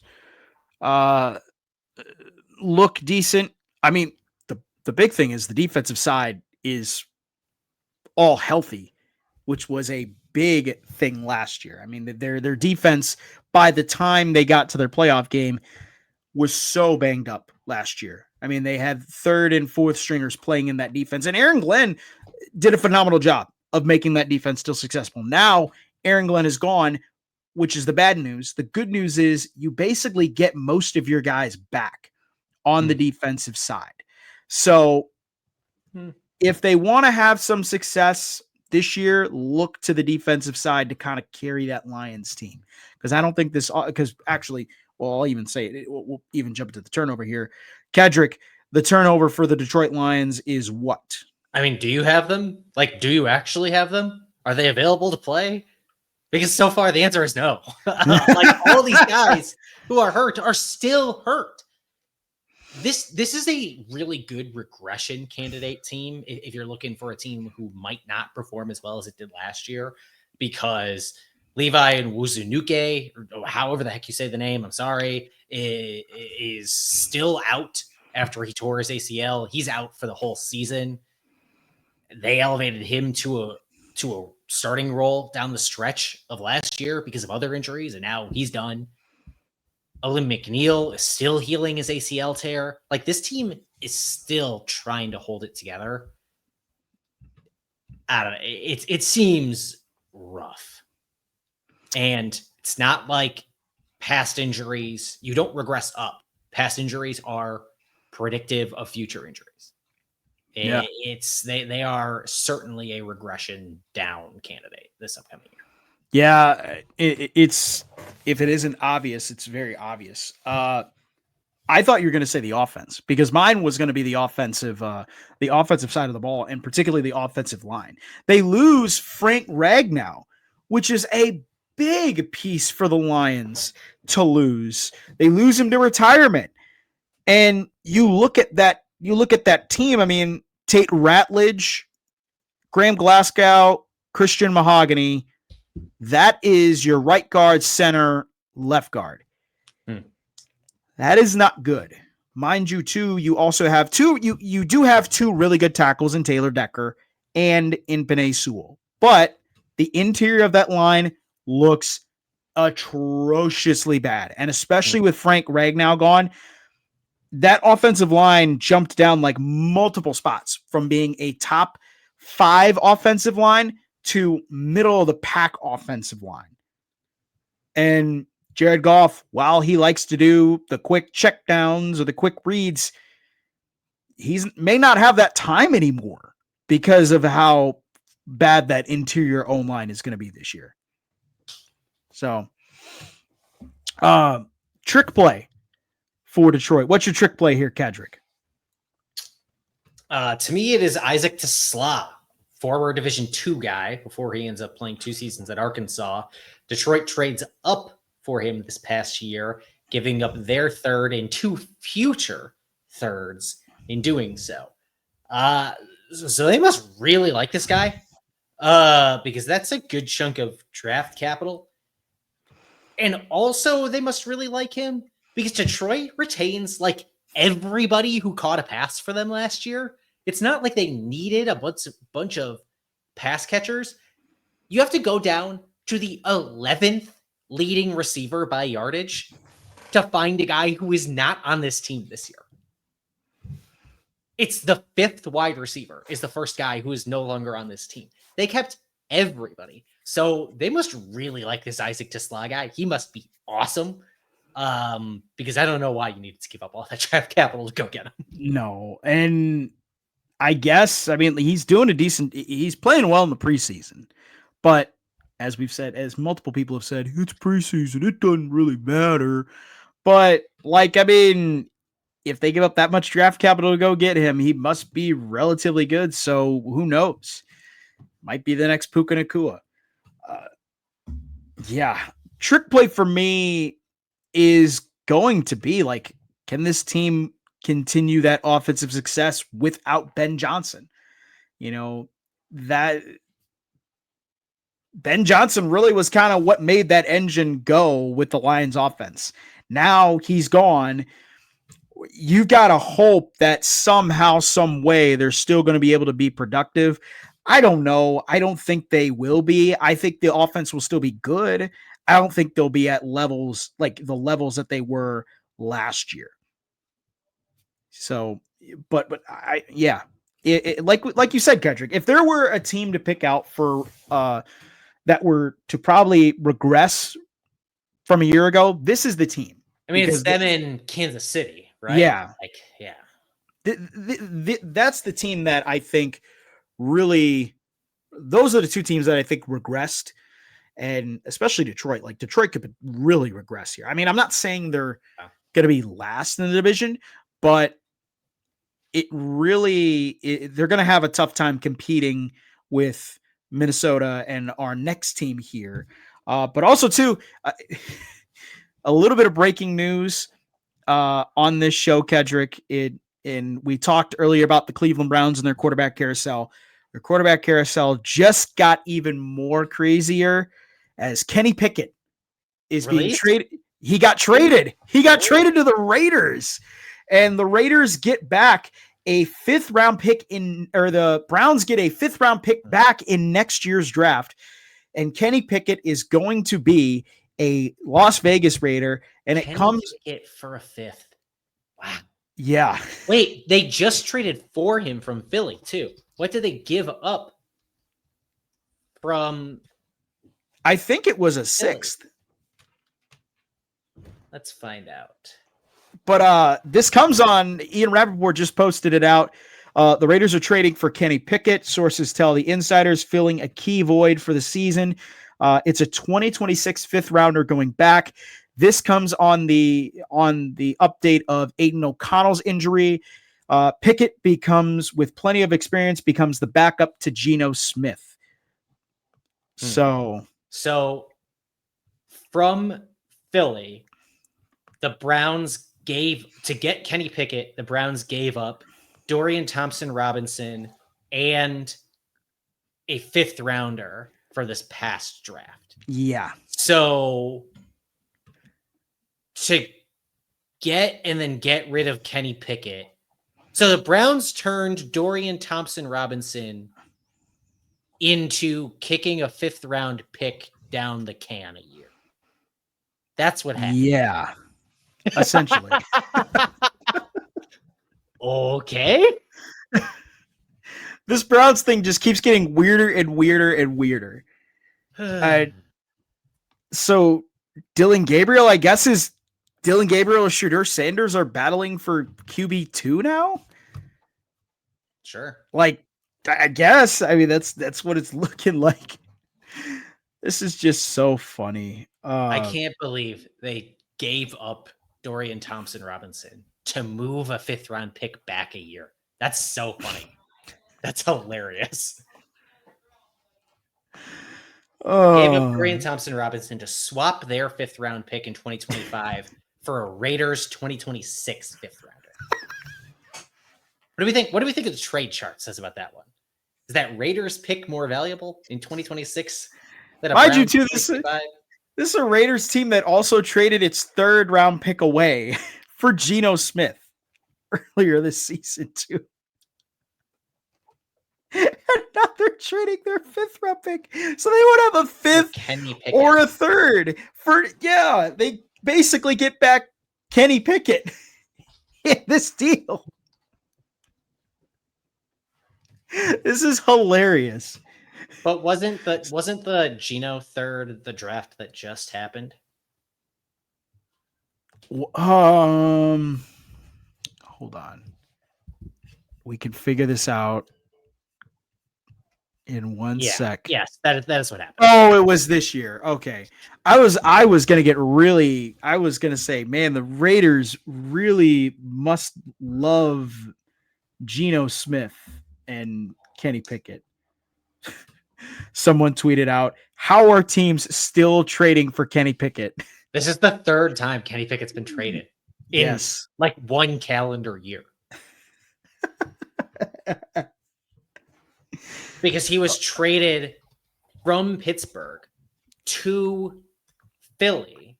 A: look decent. I mean, the big thing is the defensive side is all healthy, which was a big thing last year. I mean, their defense, by the time they got to their playoff game, was so banged up last year. I mean, they had third and fourth stringers playing in that defense, and Aaron Glenn did a phenomenal job of making that defense still successful. Now, Aaron Glenn is gone, which is the bad news. The good news is you basically get most of your guys back on the defensive side. So if they want to have some success this year, look to the defensive side to kind of carry that Lions team. Because I don't think I'll even say it. We'll even jump into the turnover here. Kedrick, the turnover for the Detroit Lions is what?
C: I mean, do you have them? Do you actually have them? Are they available to play? Because so far the answer is no. All these guys who are hurt are still hurt. This is a really good regression candidate team if you're looking for a team who might not perform as well as it did last year, because Levi and Wuzunuke, or however the heck you say the name, I'm sorry, is still out after he tore his ACL. He's out for the whole season. They elevated him to a starting role down the stretch of last year because of other injuries, and now he's done. Owen McNeil is still healing his ACL tear. This team is still trying to hold it together. I don't know. It seems rough. And it's not like past injuries. You don't regress up. Past injuries are predictive of future injuries.
A: Yeah.
C: They are certainly a regression down candidate this upcoming year.
A: Yeah, it's if it isn't obvious, it's very obvious. I thought you were going to say the offense, because mine was going to be the offensive side of the ball, and particularly the offensive line. They lose Frank Ragnow, which is a big piece for the Lions to lose. They lose him to retirement, and you look at that team. I mean, Tate Ratledge, Graham Glasgow, Christian Mahogany. That is your right guard, center, left guard. That is not good. Mind you, too, you also have you do have two really good tackles in Taylor Decker and in Penei Sewell. But the interior of that line looks atrociously bad. And especially with Frank Ragnow gone, that offensive line jumped down multiple spots from being a top 5 offensive line to middle of the pack offensive line. And Jared Goff, while he likes to do the quick checkdowns or the quick reads, he may not have that time anymore because of how bad that interior O-line is going to be this year. So, trick play for Detroit. What's your trick play here, Kedrick?
C: To me, it is Isaac Tesla, former Division II guy, before he ends up playing 2 seasons at Arkansas. Detroit trades up for him this past year, giving up their third and 2 future thirds in doing so. So they must really like this guy, because that's a good chunk of draft capital. And also they must really like him because Detroit retains everybody who caught a pass for them last year. It's not like they needed a bunch of pass catchers. You have to go down to the 11th leading receiver by yardage to find a guy who is not on this team this year. It's the 5th wide receiver is the first guy who is no longer on this team. They kept everybody. So they must really like this Isaac Tesla guy. He must be awesome. Because I don't know why you needed to give up all that draft capital to go get him.
A: No. And I guess, I mean, he's playing well in the preseason, but as we've said, as multiple people have said, it's preseason. It doesn't really matter. But like, I mean, if they give up that much draft capital to go get him, he must be relatively good. So who knows? Might be the next Puka Nacua. Yeah. Trick play for me is going to be like, can this team continue that offensive success without Ben Johnson? You know, that Ben Johnson really was kind of what made that engine go with the Lions offense. Now he's gone. You got to hope that somehow, some way, they're still going to be able to be productive. I don't know. I don't think they will be. I think the offense will still be good. I don't think they'll be at levels like the levels that they were last year. So, but like you said, Kedrick, if there were a team to pick out for that were to probably regress from a year ago, this is the team.
C: I mean, it's them in Kansas City, right?
A: Yeah.
C: Like, yeah.
A: That's the team that I think really, those are the two teams that I think regressed, and especially Detroit. Like, Detroit could really regress here. I mean, I'm not saying they're going to be last in the division, but they're going to have a tough time competing with Minnesota and our next team here. But also too, a little bit of breaking news on this show, Kedrick. And we talked earlier about the Cleveland Browns and their quarterback carousel. Their quarterback carousel just got even more crazier as Kenny Pickett is being traded. He got traded. He got traded to the Raiders, and the Raiders get back a 5th round pick the Browns get a 5th round pick back in next year's draft. And Kenny Pickett is going to be a Las Vegas Raider, and it comes
C: for a 5th. Wow.
A: Yeah.
C: Wait, they just traded for him from Philly too. What did they give up from?
A: I think it was a 6th.
C: Let's find out.
A: But this comes on, Ian Rappaport just posted it out. The Raiders are trading for Kenny Pickett. Sources tell the insiders, filling a key void for the season. It's a 2026 5th rounder going back. This comes on the update of Aiden O'Connell's injury. Pickett becomes, with plenty of experience, becomes the backup to Geno Smith. So
C: from Philly, the Browns to get Kenny Pickett, the Browns gave up Dorian Thompson-Robinson and a 5th rounder for this past draft.
A: Yeah.
C: So to get rid of Kenny Pickett. So the Browns turned Dorian Thompson-Robinson into kicking a 5th round pick down the can a year. That's what happened.
A: Yeah. Essentially.
C: Okay.
A: This Browns thing just keeps getting weirder and weirder and weirder. So Dylan Gabriel or Shedeur Sanders are battling for QB2 now?
C: Sure.
A: Like, I guess. I mean, that's what it's looking like. This is just so funny.
C: I can't believe they gave up Dorian Thompson-Robinson to move a 5th round pick back a year. That's so funny. That's hilarious. Gave up Dorian Thompson-Robinson to swap their 5th round pick in 2025 for a Raiders 2026 5th rounder. What do we think? What do we think of the trade chart says about that one? Is that Raiders pick more valuable in 2026 than a
A: Mind you,
C: Browns
A: too, this is a Raiders team that also traded its 3rd round pick away for Geno Smith earlier this season, too. And now they're trading their 5th round pick. So they would have a 5th or a 3rd they basically get back Kenny Pickett in this deal. This is hilarious.
C: But wasn't the Geno third the draft that just happened?
A: Hold on. We can figure this out in one sec.
C: Yes, that is what happened.
A: Oh, it was this year. Okay. I was gonna say, man, the Raiders really must love Geno Smith and Kenny Pickett. Someone tweeted out, how are teams still trading for Kenny Pickett?
C: This is the third time Kenny Pickett's been traded in
A: Yes.
C: like one calendar year. Because he was traded from Pittsburgh to Philly.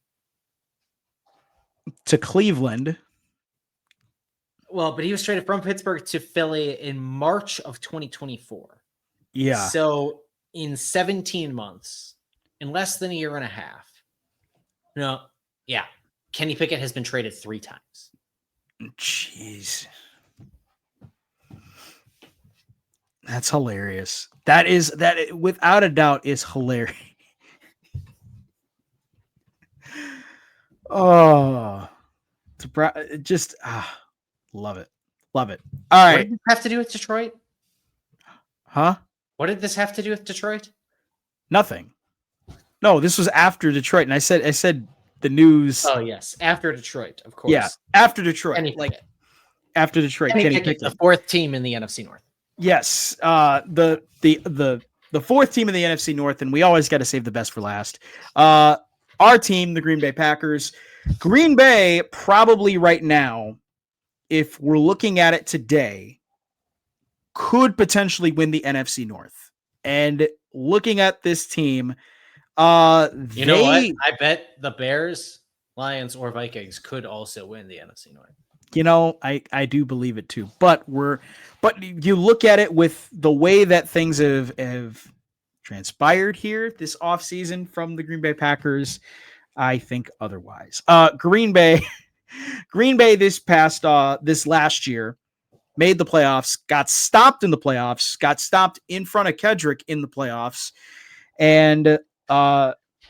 A: To Cleveland.
C: Well, but he was traded from Pittsburgh to Philly in March of 2024.
A: Yeah.
C: So in 17 months, in less than a year and a half. No, yeah. Kenny Pickett has been traded 3 times.
A: Jeez. That's hilarious. That without a doubt is hilarious. Oh, just love it. Love it. All right.
C: What did this have to do with Detroit?
A: Huh?
C: What did this have to do with Detroit?
A: Nothing. No, this was after Detroit. And I said the news.
C: Oh, yes. After Detroit, of course.
A: Yeah. After Detroit.
C: Kenny
A: like
C: Pickett.
A: after Detroit.
C: Kenny
A: Kenny
C: Pickett,
A: Pickett.
C: the 4th team in the NFC North.
A: Yes. The 4th team in the NFC North, and we always got to save the best for last. Our team, the Green Bay Packers. Green Bay, probably right now, if we're looking at it today, could potentially win the NFC North. And looking at this team,
C: You know what? I bet the Bears, Lions, or Vikings could also win the NFC North.
A: You know, I do believe it too. But you look at it with the way that things have transpired here this offseason from the Green Bay Packers, I think otherwise. Green Bay this last year made the playoffs, got stopped in the playoffs, got stopped in front of Kedrick in the playoffs, and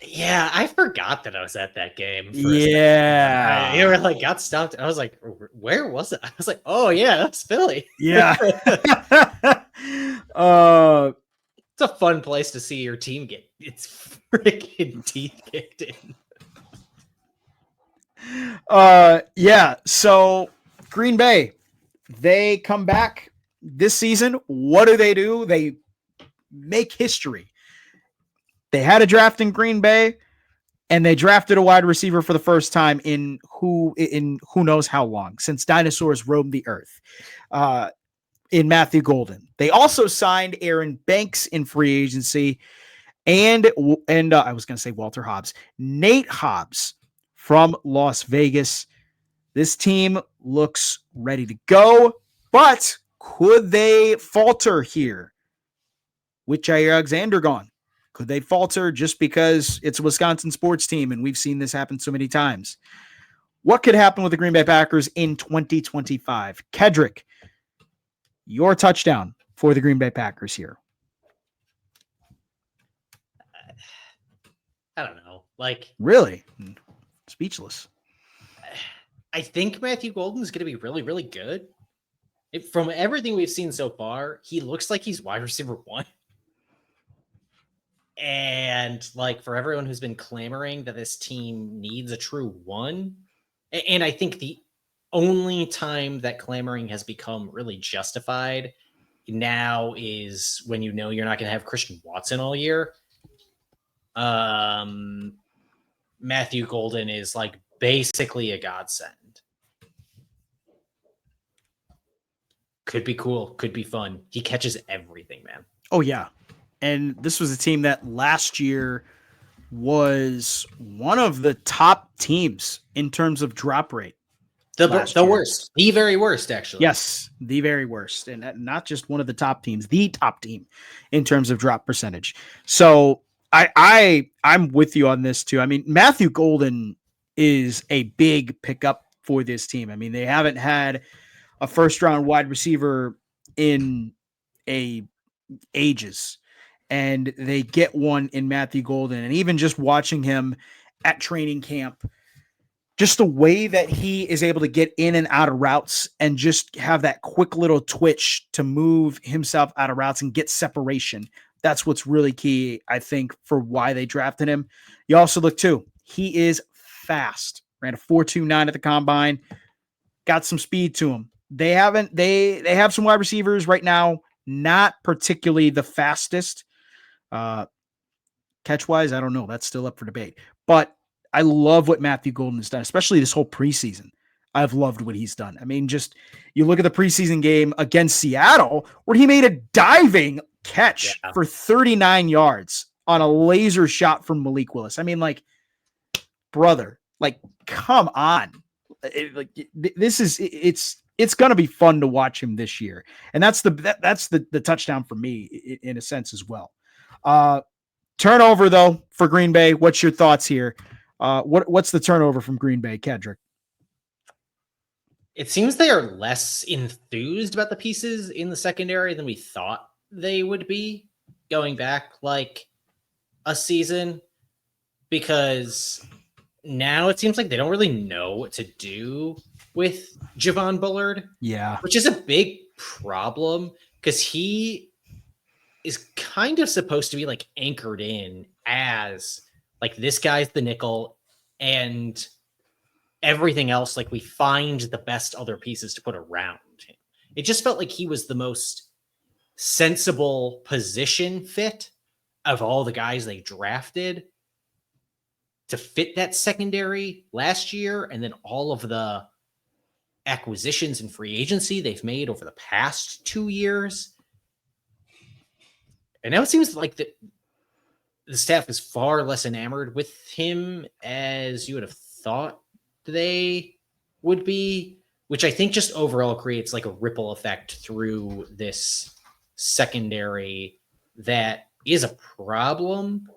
C: yeah, I forgot that I was at that game.
A: Yeah.
C: You were like, got stopped. I was like, where was it? I was like, oh, yeah, that's Philly.
A: Yeah.
C: It's a fun place to see your team get its freaking teeth kicked in.
A: Yeah. So Green Bay, they come back this season. What do? They make history. They had a draft in Green Bay, and they drafted a wide receiver for the first time in who knows how long, since dinosaurs roamed the earth, in Matthew Golden. They also signed Aaron Banks in free agency, and I was going to say Walter Hobbs, Nate Hobbs from Las Vegas. This team looks ready to go, but could they falter here with Jair Alexander gone? Could they falter just because it's a Wisconsin sports team and we've seen this happen so many times? What could happen with the Green Bay Packers in 2025? Kedrick, your touchdown for the Green Bay Packers here.
C: I don't know. Like,
A: really? Speechless.
C: I think Matthew Golden is going to be really, really good. From everything we've seen so far, he looks like he's wide receiver 1. And like, for everyone who's been clamoring that this team needs a true 1, and I think the only time that clamoring has become really justified now is when you know you're not going to have Christian Watson all year. Matthew Golden is like basically a godsend. Could be cool. Could be fun. He catches everything, man.
A: Oh, yeah. And this was a team that last year was one of the top teams in terms of drop rate.
C: The worst. The very worst, actually.
A: Yes, the very worst. And not just one of the top teams, the top team in terms of drop percentage. So I'm with you on this too. I mean, Matthew Golden is a big pickup for this team. I mean, they haven't had a first-round wide receiver in ages. and they get one in Matthew Golden. And even just watching him at training camp, just the way that he is able to get in and out of routes and just have that quick little twitch to move himself out of routes and get separation. That's what's really key, I think, for why they drafted him. You also look too, he is fast. Ran a 4.29 at the combine, got some speed to him. They have some wide receivers right now, not particularly the fastest. Catch-wise, I don't know. That's still up for debate. But I love what Matthew Golden has done, especially this whole preseason. I've loved what he's done. I mean, just you look at the preseason game against Seattle where he made a diving catch for 39 yards on a laser shot from Malik Willis. I mean, like, brother, like, come on. It's going to be fun to watch him this year. And that's the touchdown for me in a sense as well. Turnover though for Green Bay. What's your thoughts here? What's the turnover from Green Bay, Kedrick?
C: It seems they are less enthused about the pieces in the secondary than we thought they would be going back like a season, because now it seems like they don't really know what to do with Javon Bullard.
A: Yeah.
C: Which is a big problem because he is kind of supposed to be like anchored in as like this guy's the nickel and everything else. Like we find the best other pieces to put around him. It just felt like he was the most sensible position fit of all the guys they drafted to fit that secondary last year. And then all of the acquisitions and free agency they've made over the past 2 years. And now it seems like the staff is far less enamored with him as you would have thought they would be, which I think just overall creates like a ripple effect through this secondary that is a problem.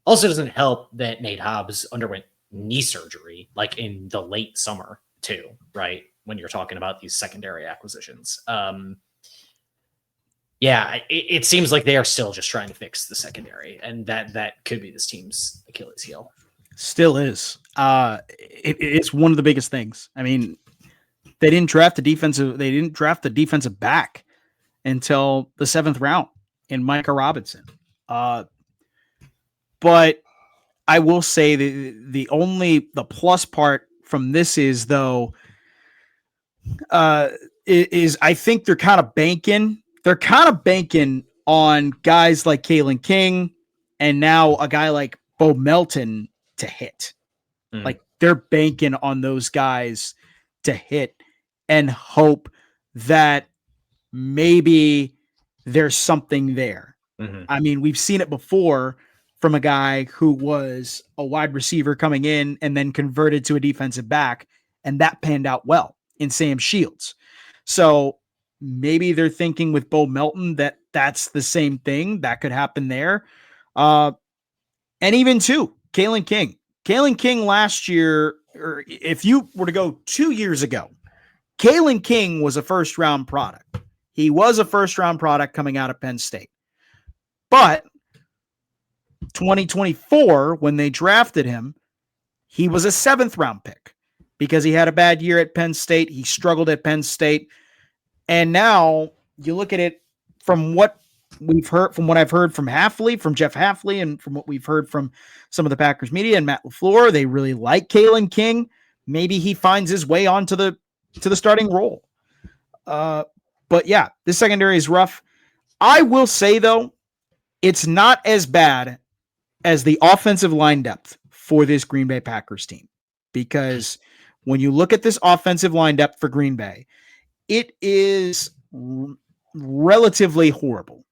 C: Also doesn't help that Nate Hobbs underwent knee surgery like in the late summer too, right? When you're talking about these secondary acquisitions. It seems like they are still just trying to fix the secondary, and that could be this team's Achilles heel.
A: Still is. It's one of the biggest things. I mean, they didn't draft the defensive back until the 7th round in Micah Robinson. But I will say the plus part from this is though, is I think they're kind of banking on guys like Kalen King and now a guy like Bo Melton to hit. Like they're banking on those guys to hit and hope that maybe there's something there. I mean, we've seen it before from a guy who was a wide receiver coming in and then converted to a defensive back, and that panned out well in Sam Shields. So maybe they're thinking with Bo Melton that that's the same thing that could happen there. And even too, Kalen King last year, or if you were to go 2 years ago, Kalen King was a first-round product. He was a first-round product coming out of Penn State. But 2024, when they drafted him, he was a 7th-round pick because he had a bad year at Penn State. He struggled at Penn State. And now you look at it from what we've heard, from what I've heard from Jeff Hafley, and from what we've heard from some of the Packers media and Matt LaFleur, they really like Kalen King. Maybe he finds his way onto the starting role. But yeah, this secondary is rough. I will say though, it's not as bad as the offensive line depth for this Green Bay Packers team, because when you look at this offensive line depth for Green Bay, it is relatively horrible.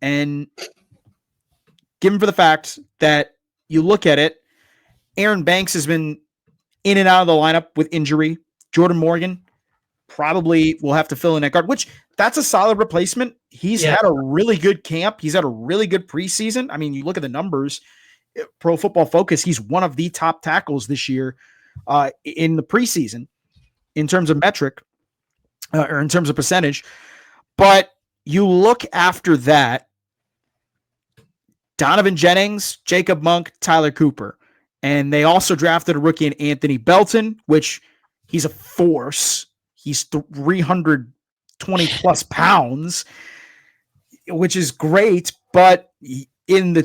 A: And given for the fact that you look at it, Aaron Banks has been in and out of the lineup with injury. Jordan Morgan probably will have to fill in that guard, which that's a solid replacement. He's had a really good camp. He's had a really good preseason. I mean, you look at the numbers, Pro Football Focus, he's one of the top tackles this year in the preseason in terms of metric or in terms of percentage. But you look after that, Donovan Jennings, Jacob Monk, Tyler Cooper. And they also drafted a rookie in Anthony Belton, which he's a force. He's 320 plus pounds, which is great. But in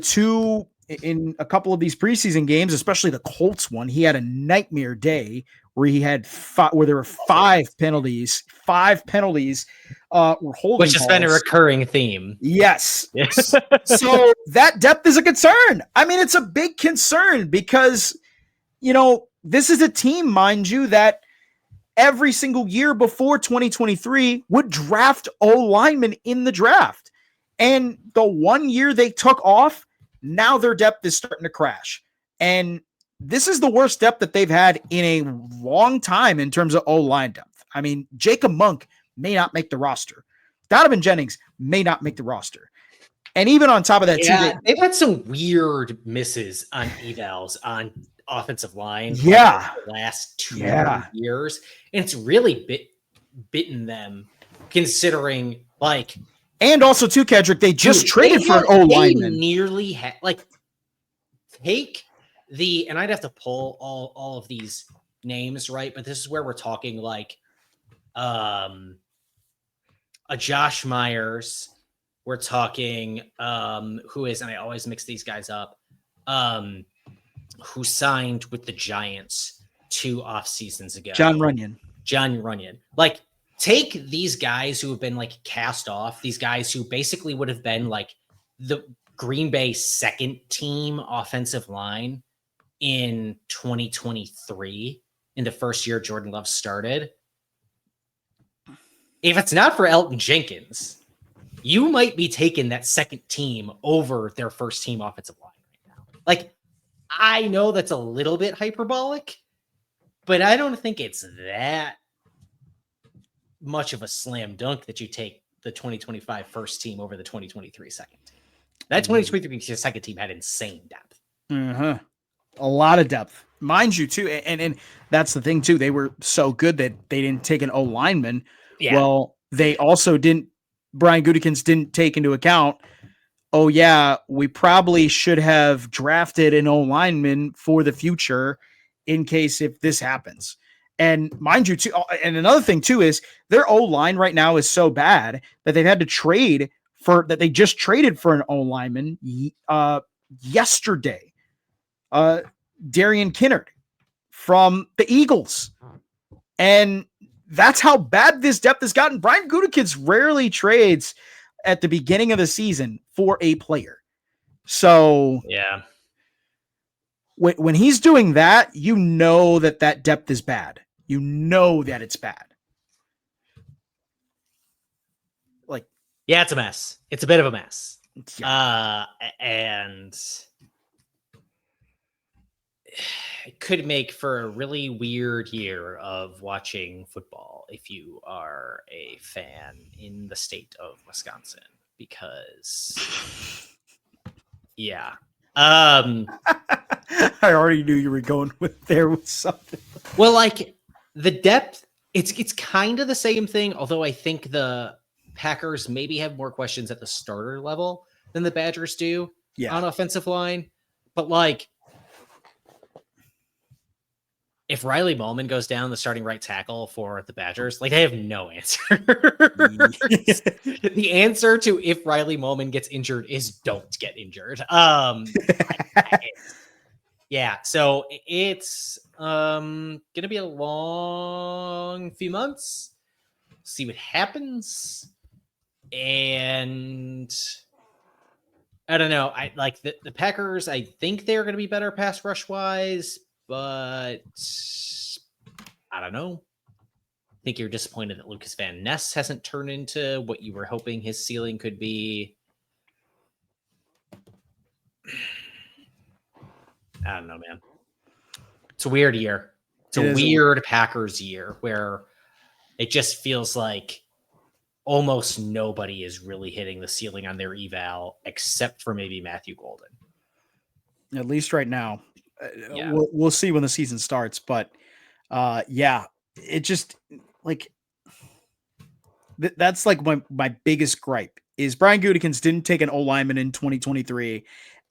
A: a couple of these preseason games, especially the Colts one, he had a nightmare day where he had where there were five penalties, were holding,
C: which has been a recurring theme.
A: Yes. So that depth is a concern. I mean, it's a big concern because, this is a team, mind you, that every single year before 2023 would draft O-linemen in the draft. And the 1 year they took off, now their depth is starting to crash. And this is the worst depth that they've had in a long time in terms of O-line depth. I mean, Jacob Monk may not make the roster. Donovan Jennings may not make the roster. And even on top of that,
C: they've had some weird misses on evals on offensive line
A: the
C: last 2 years. And it's really bitten them considering
A: and also too, Kedrick, they just traded for an O-lineman.
C: They nearly had take the, and I'd have to pull all of these names, right? But this is where we're talking a Josh Myers. We're talking who is, and I always mix these guys up, who signed with the Giants 2 off seasons ago.
A: John Runyon.
C: Take these guys who have been cast off, these guys who basically would have been the Green Bay second team offensive line in 2023, in the first year Jordan Love started. If it's not for Elton Jenkins, you might be taking that second team over their first team offensive line right now. I know that's a little bit hyperbolic, but I don't think it's that much of a slam dunk that you take the 2025 first team over the 2023 second team. That 2023 second team had insane depth.
A: Mm-hmm. A lot of depth. Mind you, too, and that's the thing, too. They were so good that they didn't take an O-lineman. Yeah. Well, they also didn't, Brian Gutekunst didn't take into account, we probably should have drafted an O-lineman for the future in case if this happens. And mind you, too, and another thing, too, is their O-line right now is so bad that they've had to they just traded for an O-lineman yesterday. Darian Kinnard from the Eagles. And that's how bad this depth has gotten. Brian Gutekunst rarely trades at the beginning of the season for a player. So
C: yeah,
A: when he's doing that, that depth is bad. You know that it's bad.
C: Yeah, it's a mess. It's a bit of a mess.
A: Yeah.
C: And it could make for a really weird year of watching football if you are a fan in the state of Wisconsin, because I
A: already knew you were going with something.
C: Well, the depth, it's kind of the same thing, although I think the Packers maybe have more questions at the starter level than the Badgers do on offensive line. But if Riley Bowman goes down the starting right tackle for the Badgers, they have no answer. The answer to if Riley Bowman gets injured is don't get injured. So it's gonna be a long few months. See what happens. And I don't know. I like the Packers. I think they're going to be better pass rush wise, but I don't know. I think you're disappointed that Lucas Van Ness hasn't turned into what you were hoping his ceiling could be. I don't know, man. It's a weird year. It's a weird Packers year where it just feels like almost nobody is really hitting the ceiling on their eval except for maybe Matthew Golden.
A: At least right now. We'll see when the season starts, but it just that's my biggest gripe is Brian Gutekunst didn't take an O-lineman in 2023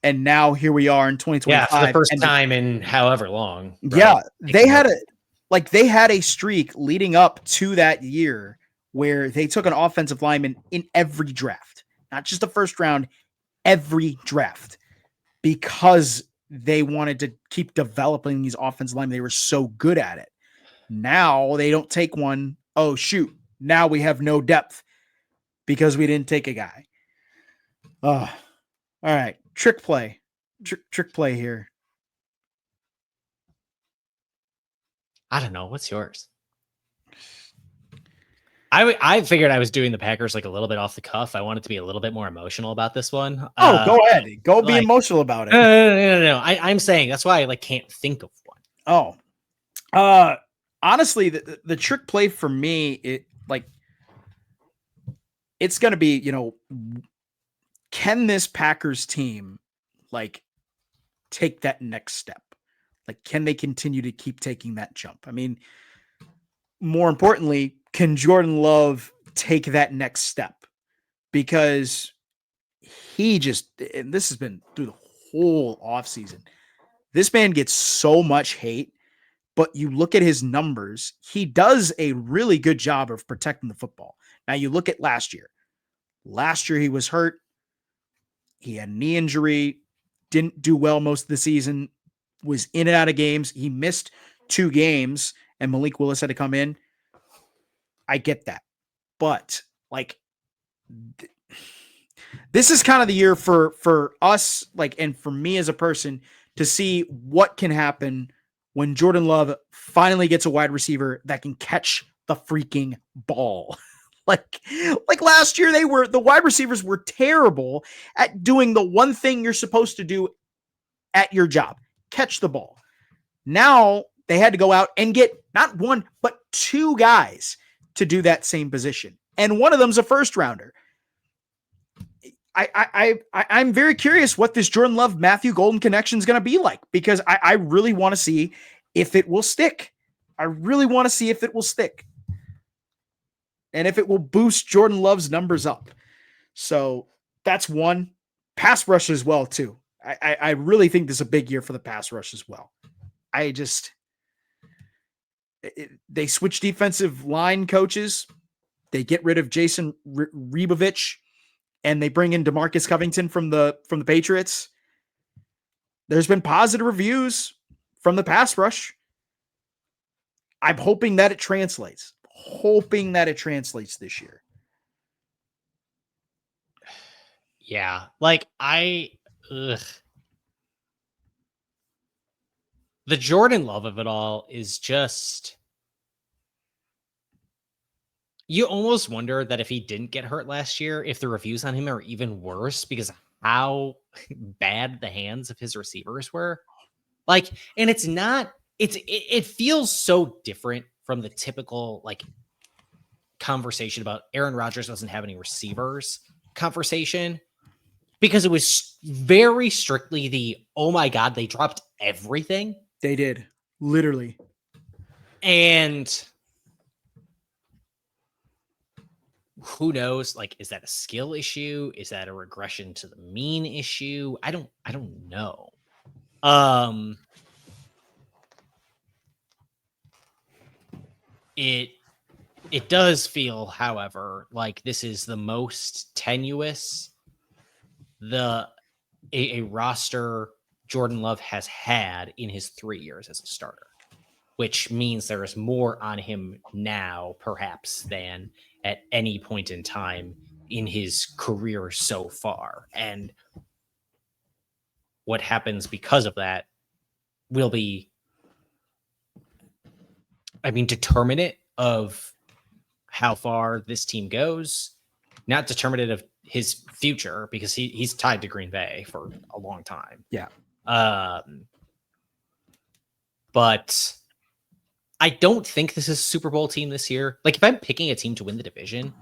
A: And now here we are in 2025.
C: Yeah, for the first
A: and
C: time in however long.
A: Yeah,
C: right?
A: they had a streak leading up to that year where they took an offensive lineman in every draft, not just the first round, every draft, because they wanted to keep developing these offensive linemen. They were so good at it. Now they don't take one. Oh, shoot. Now we have no depth because we didn't take a guy. All right. Trick play. Trick play here.
C: I don't know. What's yours? I figured I was doing the Packers like a little bit off the cuff. I wanted to be a little bit more emotional about this one.
A: Go ahead. Go be emotional about it.
C: No. I'm saying that's why I can't think of one.
A: Honestly, the trick play for me, it's going to be, can this Packers team take that next step? Can they continue to keep taking that jump? I mean, more importantly, can Jordan Love take that next step? Because and this has been through the whole offseason, this man gets so much hate, but you look at his numbers, he does a really good job of protecting the football. Now you look at last year. Last year he was hurt. He had a knee injury, didn't do well most of the season, was in and out of games. He missed 2 games and Malik Willis had to come in. I get that. But this is kind of the year for us, and for me as a person, to see what can happen when Jordan Love finally gets a wide receiver that can catch the freaking ball. Like last year, the wide receivers were terrible at doing the one thing you're supposed to do at your job, catch the ball. Now they had to go out and get not one, but 2 guys to do that same position. And one of them's a first rounder. I'm very curious what this Jordan Love Matthew Golden connection is going to be like, because I really want to see if it will stick. I really want to see if it will stick. And if it will boost Jordan Love's numbers up. So that's one. Pass rush as well, too. I really think this is a big year for the pass rush as well. They switch defensive line coaches. They get rid of Jason Rebovich, and they bring in DeMarcus Covington from the Patriots. There's been positive reviews from the pass rush. I'm hoping that it translates. This year.
C: Yeah. The Jordan Love of it all is just, you almost wonder that if he didn't get hurt last year, if the reviews on him are even worse because of how bad the hands of his receivers were. And it's not, it feels so different from the typical conversation about Aaron Rodgers doesn't have any receivers conversation, because it was very strictly the, oh my God, they dropped everything.
A: They did, literally.
C: And who knows? Is that a skill issue? Is that a regression to the mean issue? I don't know. It does feel, however, like this is the most tenuous a roster Jordan Love has had in his 3 years as a starter, which means there is more on him now, perhaps, than at any point in time in his career so far. And what happens because of that will be, determinate of how far this team goes, not determinate of his future, because he's tied to Green Bay for a long time.
A: Yeah.
C: But I don't think this is a Super Bowl team this year. If I'm picking a team to win the division,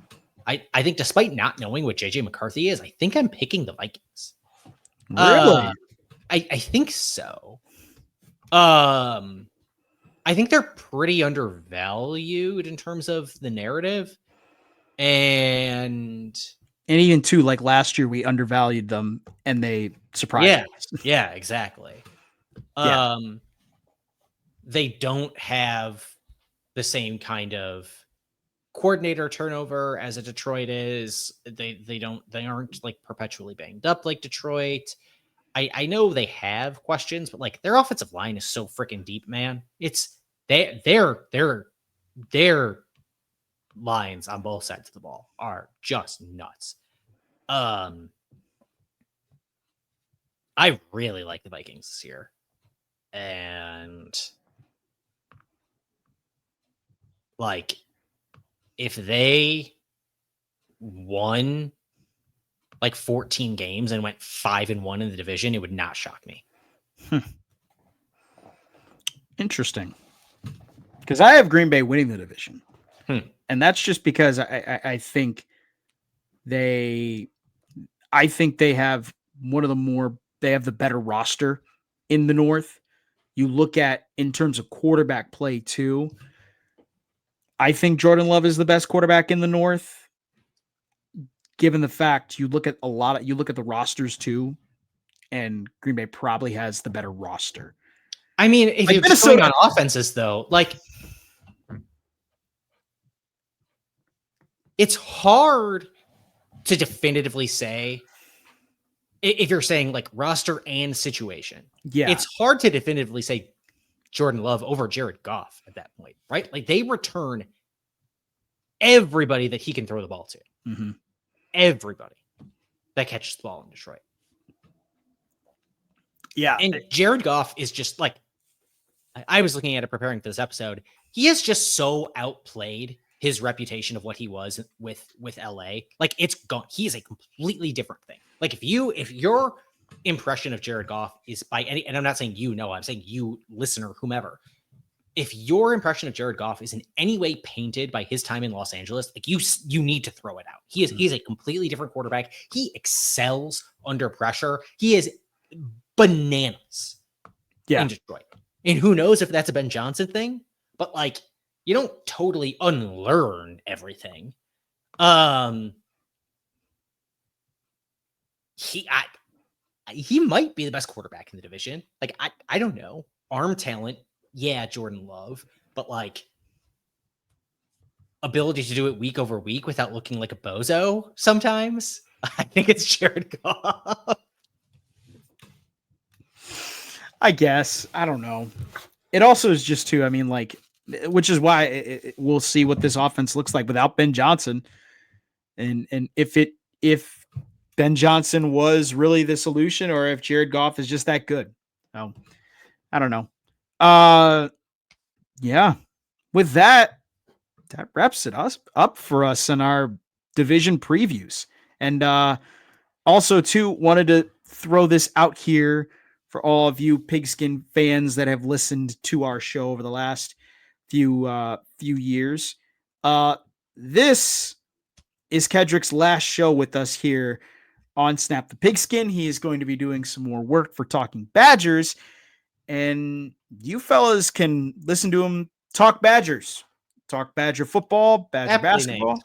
C: I think, despite not knowing what JJ McCarthy is, I think I'm picking the Vikings.
A: Really?
C: I think so. I think they're pretty undervalued in terms of the narrative. And
A: even too, last year we undervalued them and they surprising.
C: Yeah, exactly.
A: Yeah.
C: They don't have the same kind of coordinator turnover as a Detroit is. They aren't like perpetually banged up like Detroit. I know they have questions, but like their offensive line is so freaking deep, man. It's their lines on both sides of the ball are just nuts. I really like the Vikings this year. And like if they won like 14 games and went 5-1 in the division, it would not shock me.
A: Interesting. Because I have Green Bay winning the division. And that's just because I think they have they have the better roster in the North. You look at in terms of quarterback play too. I think Jordan Love is the best quarterback in the North. Given the fact you look at the rosters too, and Green Bay probably has the better roster.
C: I mean, if like you're just going on offenses though, like it's hard to definitively say if you're saying like roster and situation. Yeah. It's hard to definitively say Jordan Love over Jared Goff at that point, right? Like they return everybody that he can throw the ball to. Mm-hmm. Everybody that catches the ball in Detroit.
A: Yeah.
C: And Jared Goff is just like, I was looking at it preparing for this episode. He is just so outplayed his reputation of what he was with LA. Like it's gone. He is a completely different thing. Like if your impression of Jared Goff is by any, and I'm not saying you know, I'm saying you listener, whomever, if your impression of Jared Goff is in any way painted by his time in Los Angeles, like you need to throw it out. He's a completely different quarterback. He excels under pressure. He is bananas in Detroit. And who knows if that's a Ben Johnson thing, but like you don't totally unlearn everything. He might be the best quarterback in the division. Like I don't know. Arm talent, yeah, Jordan Love, but like ability to do it week over week without looking like a bozo sometimes. I think it's Jared Goff.
A: I guess. I don't know. It also is just too, I mean, like, which is why we'll see what this offense looks like without Ben Johnson. And if Ben Johnson was really the solution or if Jared Goff is just that good. So, I don't know. Yeah. With that wraps it up for us in our division previews. And also, too, wanted to throw this out here for all of you Pigskin fans that have listened to our show over the last few years. This is Kedrick's last show with us here on Snap the Pigskin. He is going to be doing some more work for Talking Badgers, and you fellas can listen to him talk Badgers, talk Badger football, Badger basketball.
C: Named.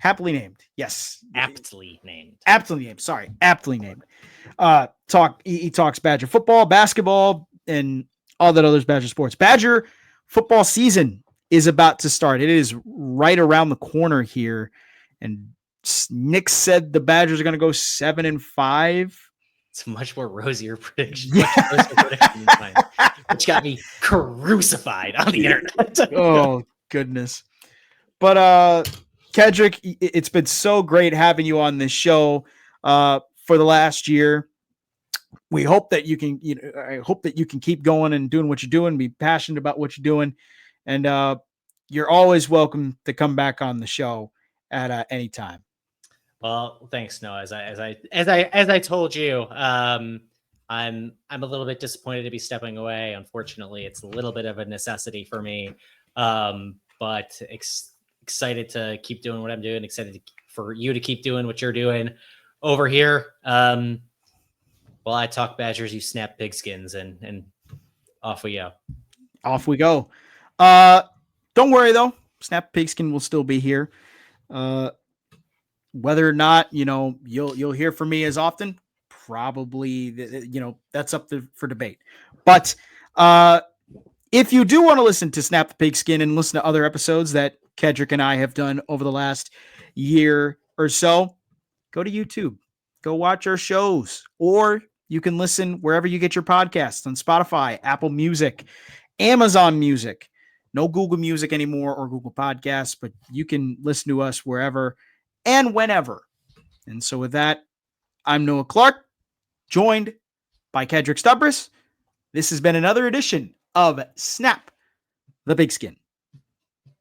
A: Happily named. Yes.
C: Aptly named.
A: Aptly named. Sorry. Aptly named. He talks Badger football, basketball, and all that other Badger sports. Badger football season is about to start. It is right around the corner here. And Nick said the Badgers are going to go 7-5.
C: It's a much more rosier prediction. Which got me crucified on the internet.
A: Oh, goodness. But, Kedrick, it's been so great having you on this show for the last year. We hope that you can, I hope that you can keep going and doing what you're doing, be passionate about what you're doing. And you're always welcome to come back on the show at any time.
C: Well, thanks, Noah. As I told you, I'm a little bit disappointed to be stepping away. Unfortunately, it's a little bit of a necessity for me. But excited to keep doing what I'm doing. Excited for you to keep doing what you're doing over here. While I talk Badgers, you snap pigskins, and off we go.
A: Off we go. Don't worry though. Snap Pigskin will still be here. Whether or not, you'll hear from me as often, probably, that's up for debate. But if you do want to listen to Snap the Pigskin and listen to other episodes that Kedrick and I have done over the last year or so, go to YouTube. Go watch our shows. Or you can listen wherever you get your podcasts, on Spotify, Apple Music, Amazon Music. No Google Music anymore or Google Podcasts, but you can listen to us wherever and whenever. And so with that, I'm Noah Clark, joined by Kedrick Stumbris. This has been another edition of Snap the Pigskin.